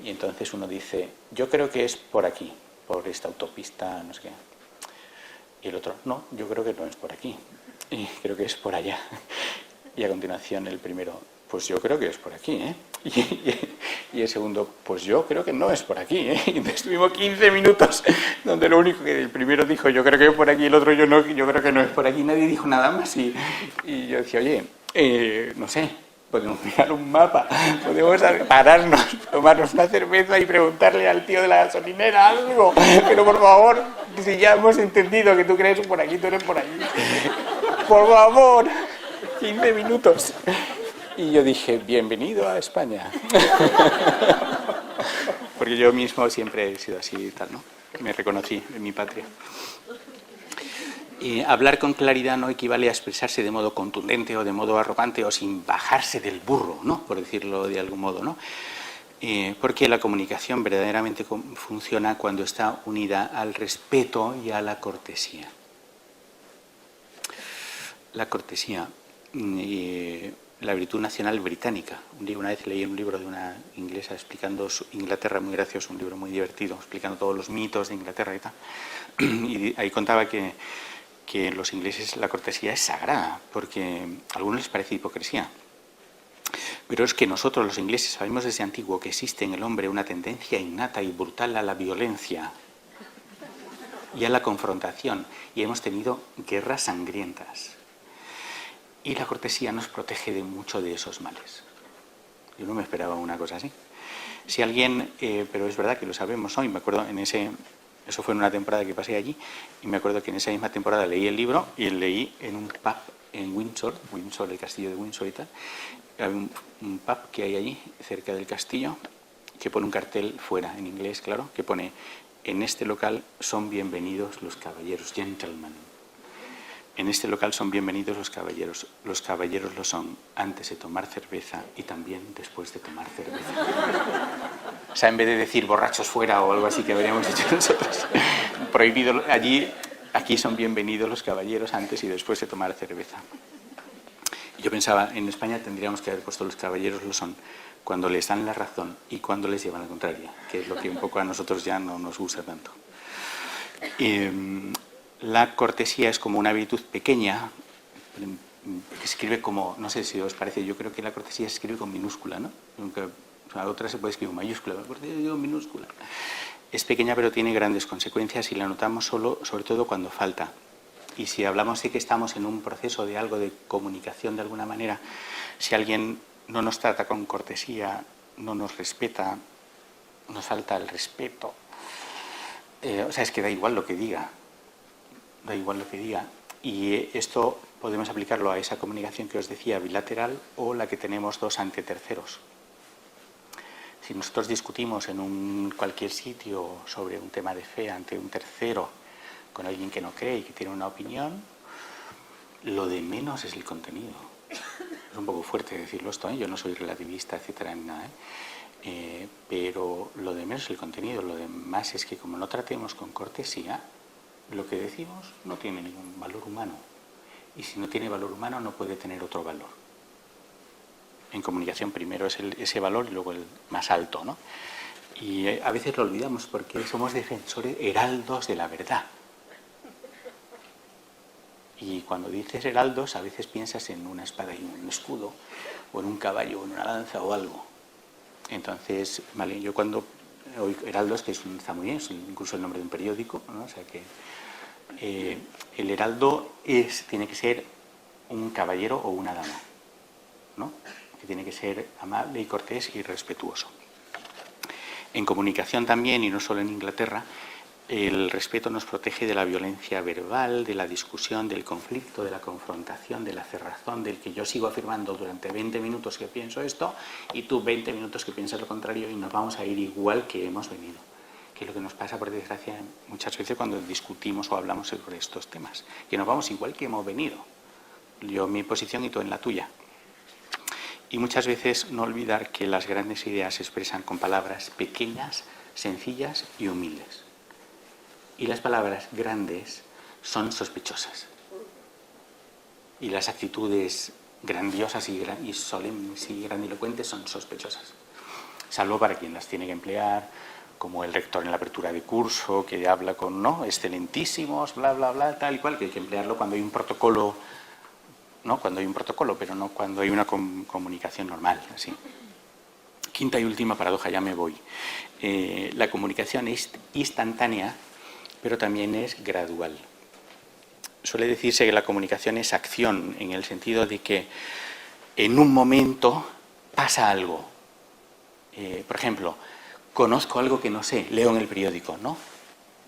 Y entonces uno dice, yo creo que es por aquí, por esta autopista, no sé qué. Y el otro, no, yo creo que no es por aquí. Y creo que es por allá. Y a continuación el primero, pues yo creo que es por aquí, ¿eh? Y el segundo, pues yo creo que no es por aquí, ¿eh? Y entonces estuvimos 15 minutos donde lo único que el primero dijo, yo creo que es por aquí, el otro yo creo que no es por aquí, nadie dijo nada más. Y yo decía, oye, no sé, podemos mirar un mapa, podemos pararnos, tomarnos una cerveza y preguntarle al tío de la gasolinera algo, pero por favor, si ya hemos entendido que tú crees por aquí, tú eres por allí, por favor, 15 minutos. Y yo dije, bienvenido a España. Porque yo mismo siempre he sido así y tal, ¿no? Me reconocí en mi patria. Hablar con claridad no equivale a expresarse de modo contundente o de modo arrogante o sin bajarse del burro, ¿no? Por decirlo de algún modo, ¿no? Porque la comunicación verdaderamente funciona cuando está unida al respeto y a la cortesía. La cortesía, la virtud nacional británica. Una vez leí un libro de una inglesa explicando Inglaterra, muy gracioso, un libro muy divertido, explicando todos los mitos de Inglaterra y tal. Y ahí contaba que en los ingleses la cortesía es sagrada, porque a algunos les parece hipocresía. Pero es que nosotros los ingleses sabemos desde antiguo que existe en el hombre una tendencia innata y brutal a la violencia. y a la confrontación, y hemos tenido guerras sangrientas. Y la cortesía nos protege de mucho de esos males. Yo no me esperaba una cosa así. Si alguien, pero es verdad que lo sabemos hoy, me acuerdo eso fue en una temporada que pasé allí, y me acuerdo que en esa misma temporada leí el libro y leí en un pub en Windsor, el castillo de Windsor y tal. Hay un pub que hay allí, cerca del castillo, que pone un cartel fuera, en inglés, claro, que pone: en este local son bienvenidos los caballeros, gentlemen. En este local son bienvenidos los caballeros. Los caballeros lo son antes de tomar cerveza y también después de tomar cerveza. O sea, en vez de decir borrachos fuera o algo así que habríamos dicho nosotros, prohibido allí, aquí son bienvenidos los caballeros antes y después de tomar cerveza. Yo pensaba, en España tendríamos que haber puesto los caballeros lo son cuando les dan la razón y cuando les llevan la contraria, que es lo que un poco a nosotros ya no nos gusta tanto. La cortesía es como una virtud pequeña, que se escribe como, no sé si os parece, yo creo que la cortesía se escribe con minúscula, ¿no? Nunca, a otra se puede escribir con mayúscula, la cortesía yo digo minúscula. Es pequeña pero tiene grandes consecuencias y la notamos sobre todo cuando falta. Y si hablamos de que estamos en un proceso de algo de comunicación de alguna manera, si alguien no nos trata con cortesía, no nos respeta, nos falta el respeto, o sea, es que da igual lo que diga, y esto podemos aplicarlo a esa comunicación que os decía, bilateral, o la que tenemos dos ante terceros. Si nosotros discutimos en cualquier sitio sobre un tema de fe ante un tercero, con alguien que no cree y que tiene una opinión, lo de menos es el contenido. Es un poco fuerte decirlo esto, yo no soy relativista, etcétera, ni nada, pero lo de menos es el contenido. Lo demás es que como no tratemos con cortesía, lo que decimos no tiene ningún valor humano. Y si no tiene valor humano, no puede tener otro valor. En comunicación primero es ese valor y luego el más alto, ¿no? Y a veces lo olvidamos porque somos defensores, heraldos de la verdad. Y cuando dices heraldos, a veces piensas en una espada y un escudo, o en un caballo, o en una lanza, o algo. Entonces, vale, yo cuando oigo heraldos, que está muy bien, es incluso el nombre de un periódico, ¿no? O sea que el heraldo tiene que ser un caballero o una dama, ¿no? Que tiene que ser amable y cortés y respetuoso. En comunicación también, y no solo en Inglaterra, el respeto nos protege de la violencia verbal, de la discusión, del conflicto, de la confrontación, de la cerrazón, del que yo sigo afirmando durante 20 minutos que pienso esto y tú 20 minutos que piensas lo contrario y nos vamos a ir igual que hemos venido. Que es lo que nos pasa, por desgracia, muchas veces cuando discutimos o hablamos sobre estos temas. Que nos vamos igual que hemos venido. Yo en mi posición y tú en la tuya. Y muchas veces no olvidar que las grandes ideas se expresan con palabras pequeñas, sencillas y humildes. Y las palabras grandes son sospechosas. Y las actitudes grandiosas y solemnes y grandilocuentes son sospechosas. Salvo para quien las tiene que emplear, como el rector en la apertura de curso, que habla con, ¿no?, excelentísimos, bla, bla, bla, tal y cual, que hay que emplearlo cuando hay un protocolo, ¿no? Cuando hay un protocolo, pero no cuando hay una comunicación normal, así. Quinta y última paradoja, ya me voy. La comunicación es instantánea, pero también es gradual. Suele decirse que la comunicación es acción, en el sentido de que en un momento pasa algo. Por ejemplo, conozco algo que no sé, leo en el periódico, ¿no?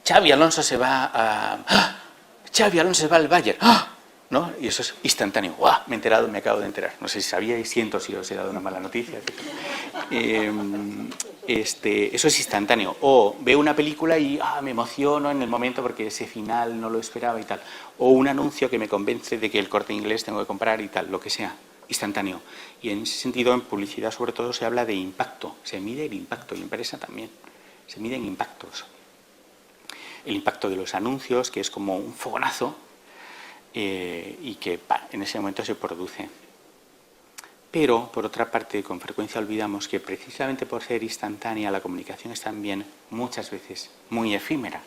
Xavi Alonso se va al Bayern, ¿no? Y eso es instantáneo. ¡Guau! Me he enterado, me acabo de enterar. No sé si sabía y siento si os he dado una mala noticia. Eso es instantáneo. O veo una película y me emociono en el momento porque ese final no lo esperaba y tal. O un anuncio que me convence de que el Corte Inglés tengo que comprar y tal, lo que sea. Instantáneo. Y en ese sentido, en publicidad sobre todo, se habla de impacto. Se mide el impacto, y en empresa también. Se miden impactos. El impacto de los anuncios, que es como un fogonazo, y que en ese momento se produce. Pero, por otra parte, con frecuencia olvidamos que precisamente por ser instantánea, la comunicación es también, muchas veces, muy efímera.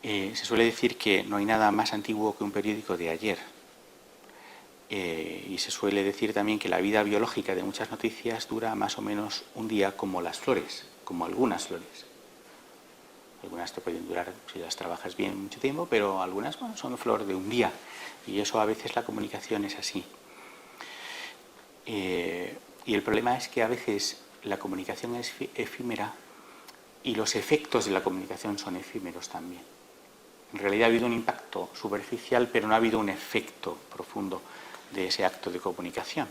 Se suele decir que no hay nada más antiguo que un periódico de ayer. Y se suele decir también que la vida biológica de muchas noticias dura más o menos un día como las flores, como algunas flores. Algunas te pueden durar, si las trabajas bien, mucho tiempo, pero algunas, bueno, son flor de un día. Y eso a veces la comunicación es así. Y el problema es que a veces la comunicación es efímera y los efectos de la comunicación son efímeros también. En realidad ha habido un impacto superficial, pero no ha habido un efecto profundo de ese acto de comunicación.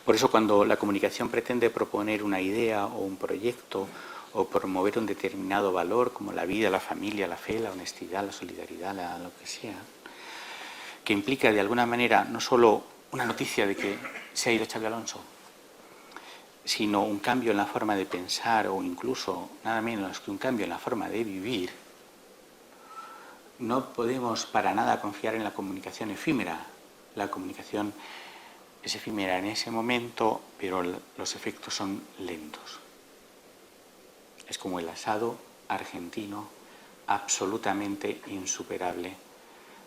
Por eso cuando la comunicación pretende proponer una idea o un proyecto o promover un determinado valor como la vida, la familia, la fe, la honestidad, la solidaridad, lo que sea, que implica de alguna manera no solo una noticia de que se ha ido Xabi Alonso, sino un cambio en la forma de pensar o incluso nada menos que un cambio en la forma de vivir, no podemos para nada confiar en la comunicación efímera. La comunicación es efímera en ese momento, pero los efectos son lentos. Es como el asado argentino, absolutamente insuperable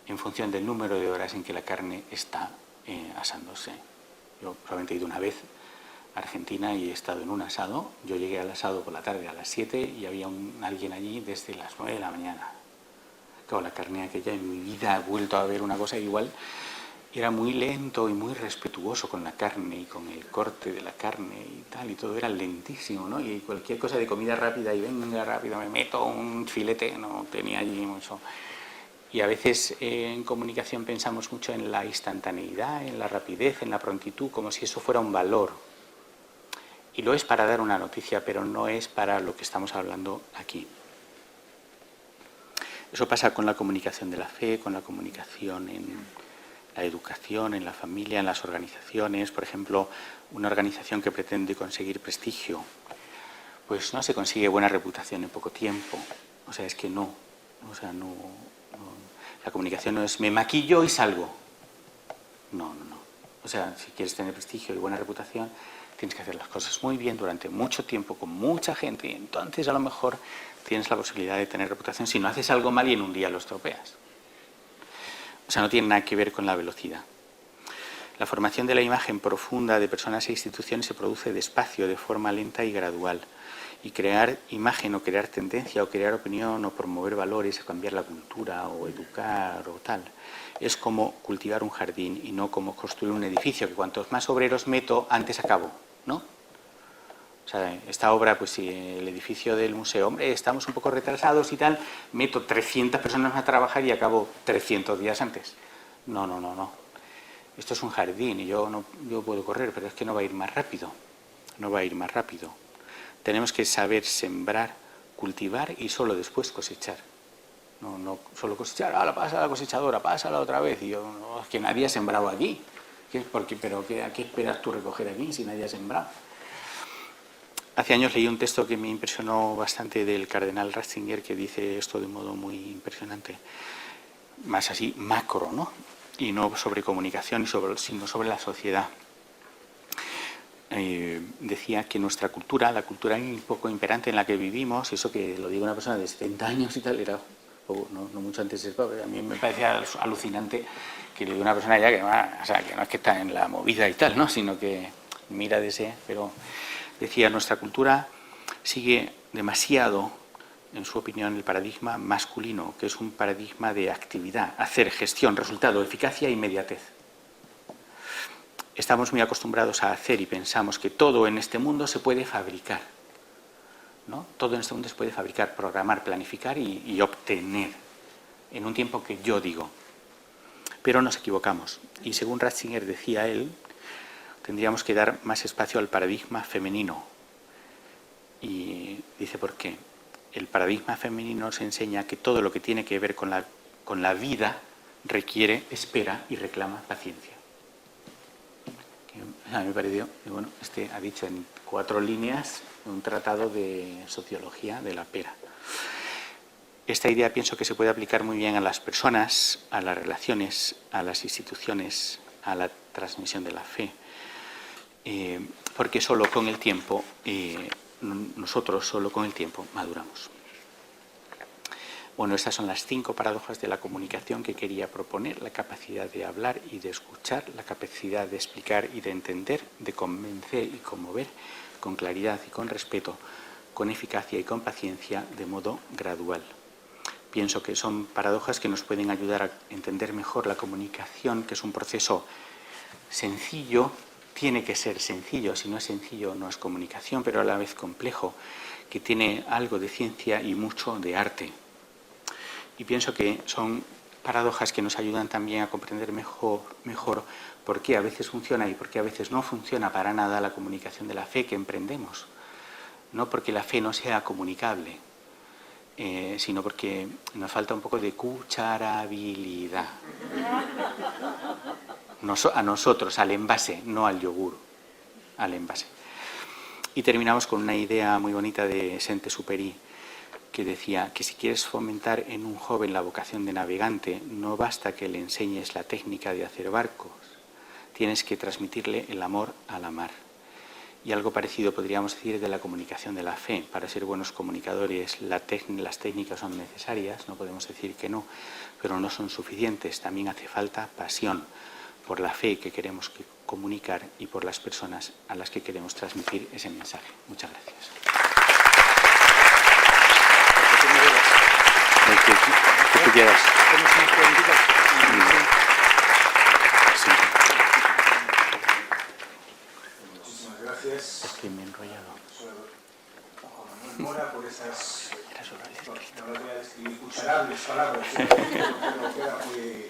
en función del número de horas en que la carne está asándose. Yo solamente he ido una vez a Argentina y he estado en un asado. Yo llegué al asado por la tarde a las 7 y había alguien allí desde las 9 de la mañana. Claro, la carne aquella, en mi vida he vuelto a ver una cosa igual. Era muy lento y muy respetuoso con la carne y con el corte de la carne y tal, y todo era lentísimo, ¿no? Y cualquier cosa de comida rápida, y venga rápido, me meto un filete, no tenía allí mucho. Y a veces en comunicación pensamos mucho en la instantaneidad, en la rapidez, en la prontitud, como si eso fuera un valor. Y lo es para dar una noticia, pero no es para lo que estamos hablando aquí. Eso pasa con la comunicación de la fe, con la comunicación en la educación, en la familia, en las organizaciones. Por ejemplo, una organización que pretende conseguir prestigio, pues no se consigue buena reputación en poco tiempo. O sea, es que no. O sea, no. La comunicación no es me maquillo y salgo. No. O sea, si quieres tener prestigio y buena reputación, tienes que hacer las cosas muy bien durante mucho tiempo, con mucha gente, y entonces a lo mejor tienes la posibilidad de tener reputación si no haces algo mal y en un día lo estropeas. O sea, no tiene nada que ver con la velocidad. La formación de la imagen profunda de personas e instituciones se produce despacio, de forma lenta y gradual. Y crear imagen o crear tendencia o crear opinión o promover valores o cambiar la cultura o educar o tal, es como cultivar un jardín y no como construir un edificio, que cuantos más obreros meto, antes acabo, ¿no? O sea, esta obra, pues si el edificio del museo, hombre, estamos un poco retrasados y tal, meto 300 personas a trabajar y acabo 300 días antes. No. Esto es un jardín y yo puedo correr, pero es que no va a ir más rápido. No va a ir más rápido. Tenemos que saber sembrar, cultivar y solo después cosechar. No solo cosechar, ahora pasa la cosechadora, pásala otra vez. Y yo, no, es que nadie ha sembrado aquí. ¿Pero a qué esperas tú recoger aquí si nadie ha sembrado? Hace años leí un texto que me impresionó bastante del cardenal Ratzinger, que dice esto de modo muy impresionante, más así macro, ¿no? Y no sobre comunicación, sino sobre la sociedad. Decía que nuestra cultura, la cultura un poco imperante en la que vivimos, eso que lo digo una persona de 70 años y tal, era no mucho antes de eso, a mí me parecía alucinante que le digo una persona ya que, o sea, que no es que está en la movida y tal, ¿no? Sino que mira de ese, pero decía, nuestra cultura sigue demasiado, en su opinión, el paradigma masculino, que es un paradigma de actividad, hacer, gestión, resultado, eficacia e inmediatez. Estamos muy acostumbrados a hacer y pensamos que todo en este mundo se puede fabricar, ¿no? Todo en este mundo se puede fabricar, programar, planificar y obtener en un tiempo que yo digo. Pero nos equivocamos. Y según Ratzinger decía él, tendríamos que dar más espacio al paradigma femenino. Y dice por qué. El paradigma femenino nos enseña que todo lo que tiene que ver con la vida requiere, espera y reclama paciencia. A mí me pareció, bueno, ha dicho en 4 líneas un tratado de sociología de la pera. Esta idea pienso que se puede aplicar muy bien a las personas, a las relaciones, a las instituciones, a la transmisión de la fe, porque solo con el tiempo, nosotros solo con el tiempo maduramos. Bueno, estas son las 5 paradojas de la comunicación que quería proponer: la capacidad de hablar y de escuchar, la capacidad de explicar y de entender, de convencer y conmover, con claridad y con respeto, con eficacia y con paciencia de modo gradual. Pienso que son paradojas que nos pueden ayudar a entender mejor la comunicación, que es un proceso sencillo, tiene que ser sencillo, si no es sencillo no es comunicación, pero a la vez complejo, que tiene algo de ciencia y mucho de arte. Y pienso que son paradojas que nos ayudan también a comprender mejor por qué a veces funciona y por qué a veces no funciona para nada la comunicación de la fe que emprendemos. No porque la fe no sea comunicable, sino porque nos falta un poco de cucharabilidad. A nosotros, al envase, no al yogur, al envase. Y terminamos con una idea muy bonita de Saint-Exupéry, que decía que si quieres fomentar en un joven la vocación de navegante, no basta que le enseñes la técnica de hacer barcos, tienes que transmitirle el amor a la mar. Y algo parecido podríamos decir de la comunicación de la fe. Para ser buenos comunicadores las técnicas son necesarias, no podemos decir que no, pero no son suficientes. También hace falta pasión por la fe que queremos comunicar y por las personas a las que queremos transmitir ese mensaje. Muchas gracias. ¿Qué tú quieras? Sí. Muchísimas gracias. Es que me he enrollado. Juan Manuel Mora por esas, no las voy a describir, cucharables palabras, pero queda muy...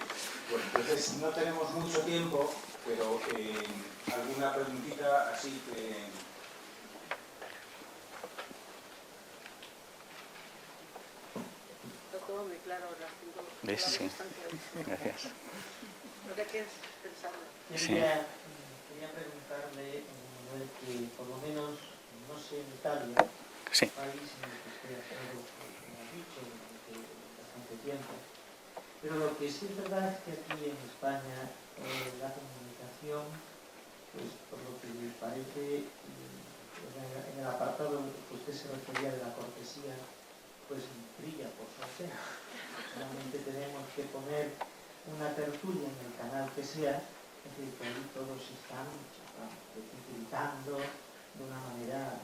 Bueno, entonces no tenemos mucho tiempo, pero alguna preguntita así que... Todo muy claro, ¿Ves? Sí. Gracias. Lo que hay que es pensarlo. Sí. Quería preguntarle, que por lo menos, no sé, en Italia, Sí. país en el que usted ha estado, como ha dicho, durante bastante tiempo, pero lo que sí es verdad es que aquí en España la comunicación, pues por lo que me parece, en el apartado que usted se refería de la cortesía, pues brilla por su ausencia. Solamente tenemos que poner una tertulia en el canal que sea, es decir, que ahí todos están gritando de una manera,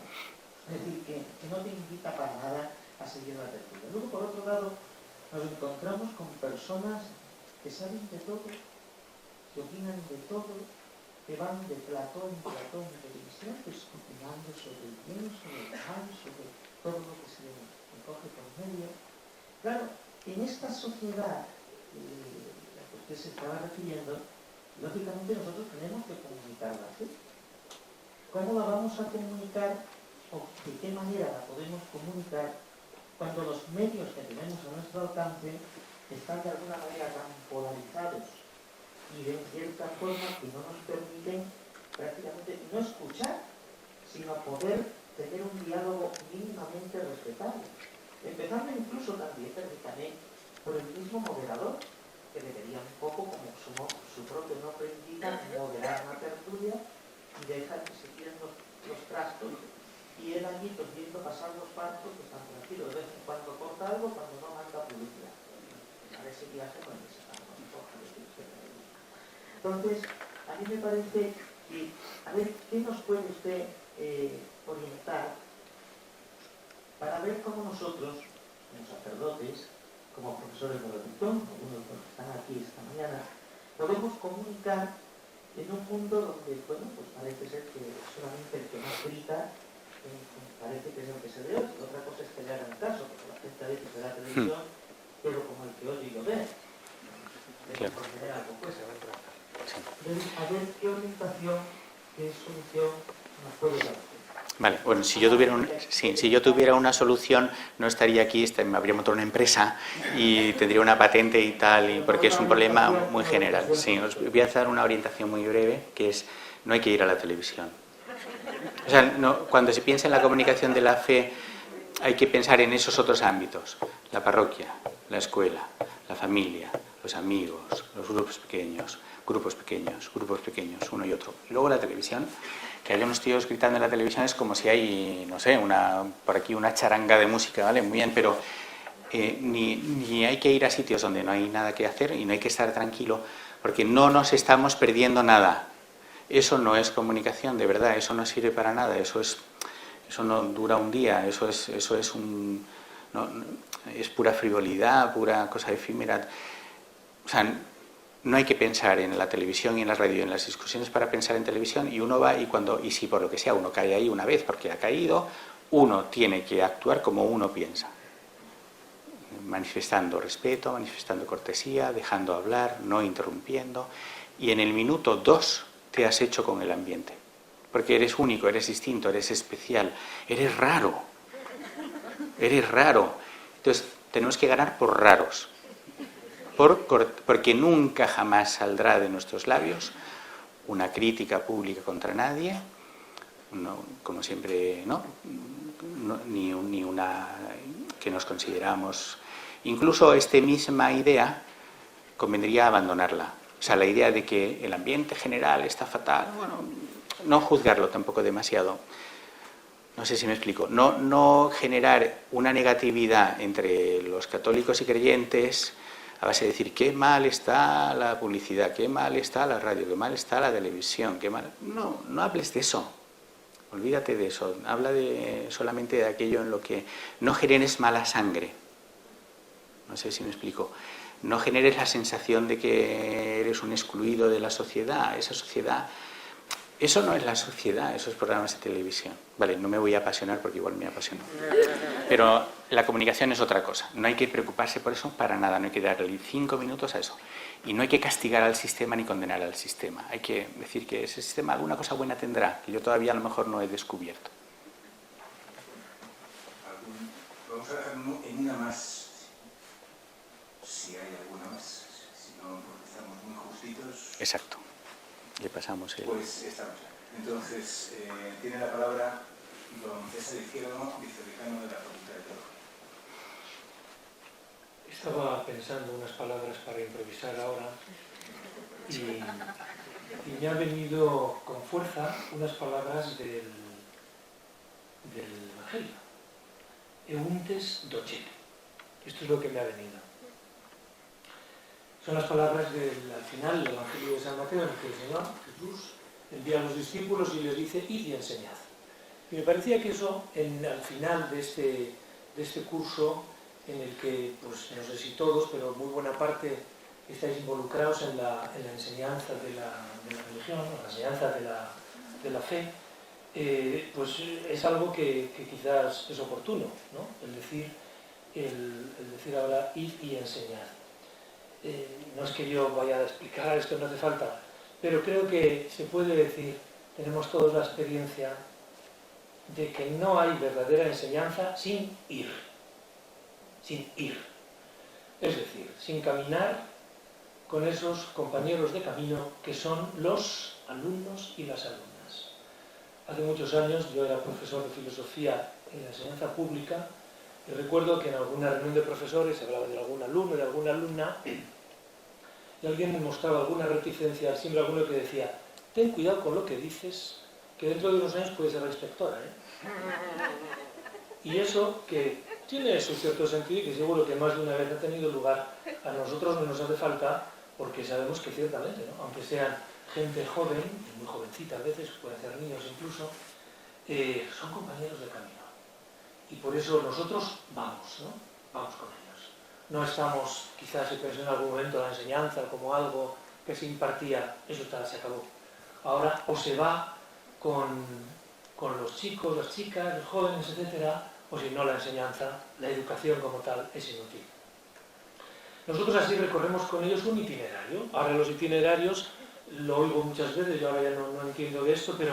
es decir, que no te invita para nada a seguir la tertulia. Luego, por otro lado, nos encontramos con personas que saben de todo, que opinan de todo, que van de platón en platón en televisión, pues opinando sobre el bien, sobre el mal, sobre todo lo que se coge por medio. Claro, en esta sociedad a la que usted se estaba refiriendo, lógicamente nosotros tenemos que comunicarla, ¿sí? ¿Cómo la vamos a comunicar o de qué manera la podemos comunicar cuando los medios que tenemos a nuestro alcance están de alguna manera tan polarizados y de cierta forma que no nos permiten prácticamente no escuchar, sino poder tener un diálogo mínimamente respetable? Empezando incluso también, permítame, por el mismo moderador, que debería un poco, como su propio nombre indica, moderar una tertulia y dejar que se tiren los trastos, y él allí pues, viendo pasar los partos, pues tan tranquilo, de vez en cuando corta algo, cuando no manda publicidad. A ese viaje no es entonces, a mí me parece que, a ver, ¿qué nos puede usted orientar para ver cómo nosotros, como sacerdotes, como profesores de religión, algunos de los que están aquí esta mañana, podemos comunicar en un mundo donde, bueno, pues parece ser que solamente el que más grita parece que es el que se ve hoy. Otra cosa es que le hagan caso, porque la gente a veces ve la televisión, pero como el que oye y lo ve. Debe proceder algo, pues. A ver qué orientación, qué solución nos puede dar. Vale, bueno, si yo tuviera una solución, no estaría aquí, me habría montado una empresa y tendría una patente y tal, porque es un problema muy general. Sí, os voy a dar una orientación muy breve, que es, no hay que ir a la televisión. O sea, cuando se piensa en la comunicación de la fe, hay que pensar en esos otros ámbitos. La parroquia, la escuela, la familia, los amigos, los grupos pequeños, uno y otro. Y luego la televisión, que haya unos tíos gritando en la televisión es como si hay, no sé, por aquí una charanga de música, ¿vale? Muy bien, pero ni hay que ir a sitios donde no hay nada que hacer y no hay que estar tranquilo, porque no nos estamos perdiendo nada. Eso no es comunicación, de verdad, eso no sirve para nada, eso es Eso no dura un día, eso es es pura frivolidad, pura cosa efímera. O sea, no hay que pensar en la televisión y en la radio, en las discusiones para pensar en televisión, y uno va y si por lo que sea uno cae ahí una vez porque ha caído, uno tiene que actuar como uno piensa, manifestando respeto, manifestando cortesía, dejando hablar, no interrumpiendo, y en el minuto 2 te has hecho con el ambiente, porque eres único, eres distinto, eres especial, eres raro. Entonces tenemos que ganar por raros, porque nunca jamás saldrá de nuestros labios una crítica pública contra nadie, no, como siempre, ni una que nos consideramos. Incluso esta misma idea convendría abandonarla. O sea, la idea de que el ambiente general está fatal, bueno, no juzgarlo tampoco demasiado. No sé si me explico. No generar una negatividad entre los católicos y creyentes a base de decir qué mal está la publicidad, qué mal está la radio, qué mal está la televisión, qué mal. No hables de eso. Olvídate de eso. Habla solamente de aquello en lo que no generes mala sangre. No sé si me explico. No generes la sensación de que eres un excluido de la sociedad. Esa sociedad, eso no es la sociedad, esos programas de televisión. Vale, no me voy a apasionar porque igual me apasiono. Pero la comunicación es otra cosa. No hay que preocuparse por eso para nada. No hay que darle 5 minutos a eso. Y no hay que castigar al sistema ni condenar al sistema. Hay que decir que ese sistema alguna cosa buena tendrá, que yo todavía a lo mejor no he descubierto. Vamos a dejar en una más. Si hay alguna más, si no, porque estamos muy justitos. Exacto. Le pasamos el... Pues estamos ya. Entonces, tiene la palabra don César Izquierdo, vicedecano de la Facultad de Teología. Estaba pensando unas palabras para improvisar ahora y me ha venido con fuerza unas palabras del Evangelio. Euntes docete. Esto es lo que me ha venido. Son las palabras al final del Evangelio de San Mateo, en el que el Señor Jesús envía a los discípulos y les dice, id y enseñad. Y me parecía que eso, al final de este curso, en el que, pues no sé si todos, pero muy buena parte estáis involucrados en la enseñanza de la religión, en la enseñanza de la fe, pues es algo que quizás es oportuno, ¿no? El decir ahora, id y enseñad. No es que yo vaya a explicar esto, no hace falta, pero creo que se puede decir, tenemos todos la experiencia de que no hay verdadera enseñanza sin ir. Es decir, sin caminar con esos compañeros de camino que son los alumnos y las alumnas. Hace muchos años yo era profesor de filosofía en la enseñanza pública y recuerdo que en alguna reunión de profesores se hablaba de algún alumno, de alguna alumna, y alguien me mostraba alguna reticencia, siempre alguno que decía, ten cuidado con lo que dices, que dentro de unos años puedes ser la inspectora, Y eso que tiene su cierto sentido y que seguro que más de una vez ha tenido lugar, a nosotros no nos hace falta, porque sabemos que ciertamente, ¿no? Aunque sean gente joven, muy jovencita a veces, pueden ser niños incluso, son compañeros de camino. Y por eso nosotros vamos, ¿no? Vamos con ellos. No estamos, quizás se pensó en algún momento la enseñanza como algo que se impartía, eso se acabó. Ahora o se va con los chicos, las chicas, los jóvenes, etcétera, o si no la enseñanza, la educación como tal es inútil. Nosotros así recorremos con ellos un itinerario. Ahora los itinerarios, lo oigo muchas veces, yo ahora ya no entiendo de esto, pero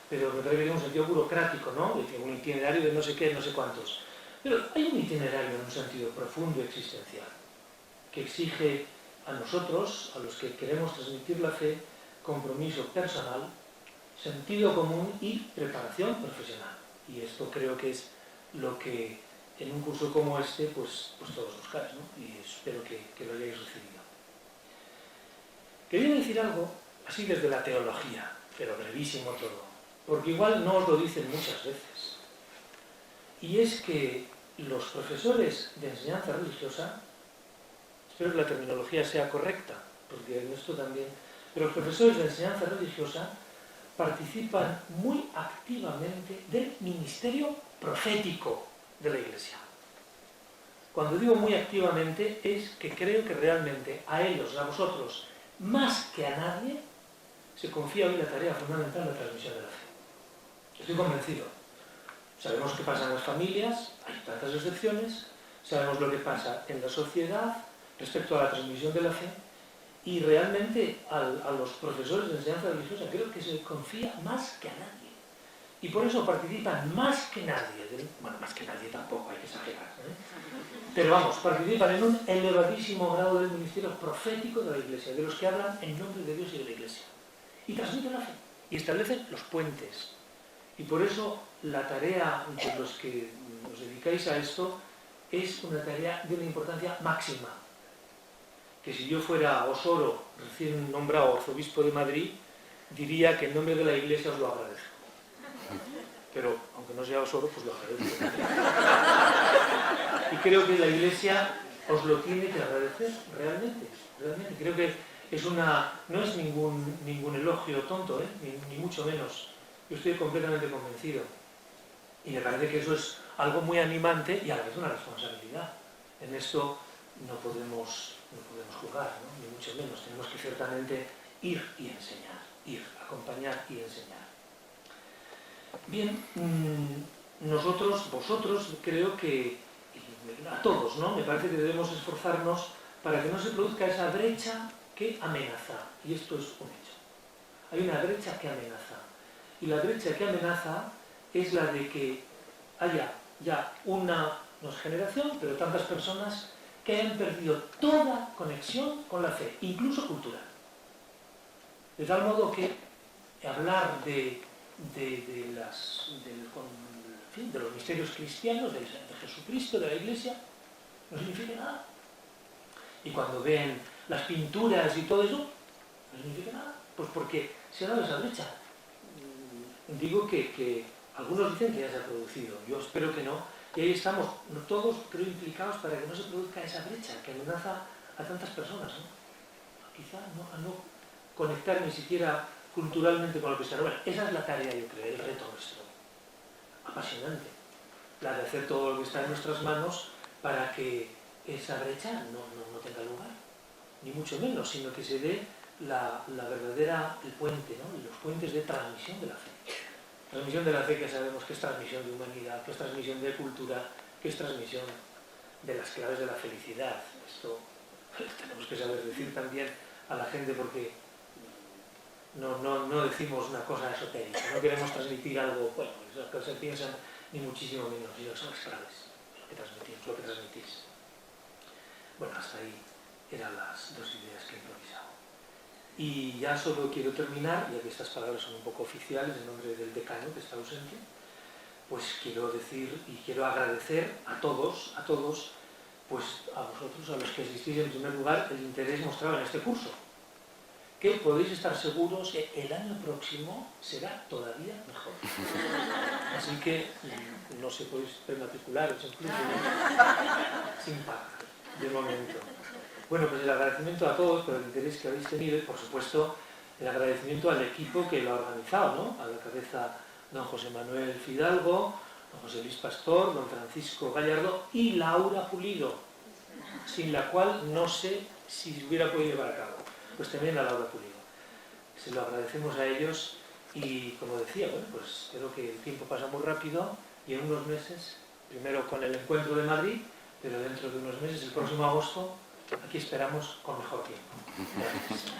me parece que tiene un sentido burocrático, ¿no? De que un itinerario de no sé qué, no sé cuántos. Pero hay un itinerario en un sentido profundo y existencial, que exige a nosotros, a los que queremos transmitir la fe, compromiso personal, sentido común y preparación profesional. Y esto creo que es lo que en un curso como este, pues todos buscáis, ¿no? Y espero que lo hayáis recibido. Quería decir algo así desde la teología, pero brevísimo todo, porque igual no os lo dicen muchas veces. Y es que los profesores de enseñanza religiosa, espero que la terminología sea correcta, porque en esto también, pero los profesores de enseñanza religiosa participan muy activamente del ministerio profético de la Iglesia. Cuando digo muy activamente es que creo que realmente a ellos, a vosotros, más que a nadie, se confía hoy la tarea fundamental de la transmisión de la fe. Estoy convencido. Sabemos qué pasa en las familias, hay tantas excepciones, sabemos lo que pasa en la sociedad respecto a la transmisión de la fe, y realmente a los profesores de enseñanza religiosa creo que se confía más que a nadie. Y por eso participan más que nadie, bueno, más que nadie tampoco, hay que exagerar, pero vamos, participan en un elevadísimo grado del ministerio profético de la Iglesia, de los que hablan en nombre de Dios y de la Iglesia. Y transmiten la fe, y establecen los puentes. Y por eso la tarea de los que os dedicáis a esto es una tarea de una importancia máxima. Que si yo fuera Osoro, recién nombrado arzobispo de Madrid, diría que en nombre de la Iglesia os lo agradezco. Pero, aunque no sea Osoro, pues lo agradezco. Y creo que la Iglesia os lo tiene que agradecer, realmente. Creo que no es ningún elogio tonto, ni mucho menos. Yo estoy completamente convencido. Y me parece que eso es algo muy animante y a la vez una responsabilidad. En esto no podemos jugar, ¿no? Ni mucho menos. Tenemos que ciertamente ir y enseñar, acompañar y enseñar. Bien, vosotros, creo que, a todos, ¿no? Me parece que debemos esforzarnos para que no se produzca esa brecha que amenaza. Y esto es un hecho. Hay una brecha que amenaza. Y la brecha que amenaza es la de que haya ya una generación, pero tantas personas que hayan perdido toda conexión con la fe, incluso cultural. De tal modo que hablar de los misterios cristianos, de Jesucristo, de la Iglesia, no significa nada. Y cuando ven las pinturas y todo eso, no significa nada. Pues porque se ha dado esa brecha. Digo que algunos dicen que ya se ha producido, yo espero que no, y ahí estamos todos, creo, implicados para que no se produzca esa brecha que amenaza a tantas personas, ¿no? Quizá a no conectar ni siquiera culturalmente con lo que se bueno, esa es la tarea, yo creo, el reto nuestro. Apasionante. La de hacer todo lo que está en nuestras manos para que esa brecha no tenga lugar, ni mucho menos, sino que se dé el puente, ¿no? Los puentes de transmisión de la fe. Transmisión de la fe que sabemos que es transmisión de humanidad, que es transmisión de cultura, que es transmisión de las claves de la felicidad. Esto tenemos que saber decir también a la gente porque no decimos una cosa esotérica, no queremos transmitir algo, bueno, que se piensan ni muchísimo menos, sino que son las claves, lo que transmitís. Bueno, hasta ahí eran las dos ideas que he improvisado. Y ya solo quiero terminar, ya que estas palabras son un poco oficiales, en nombre del decano que está ausente, pues quiero decir y quiero agradecer a todos, pues a vosotros, a los que asistís en primer lugar, el interés mostrado en este curso, que podéis estar seguros que el año próximo será todavía mejor. Así que no se podéis prematricular, incluso sin pagar, de momento. Bueno, pues el agradecimiento a todos por el interés que habéis tenido y, por supuesto, el agradecimiento al equipo que lo ha organizado, ¿no? A la cabeza don José Manuel Fidalgo, don José Luis Pastor, don Francisco Gallardo y Laura Pulido, sin la cual no sé si se hubiera podido llevar a cabo. Pues también a Laura Pulido. Se lo agradecemos a ellos y, como decía, bueno, pues creo que el tiempo pasa muy rápido y en unos meses, primero con el encuentro de Madrid, pero dentro de unos meses, el próximo agosto, aquí esperamos con mejor tiempo. Gracias.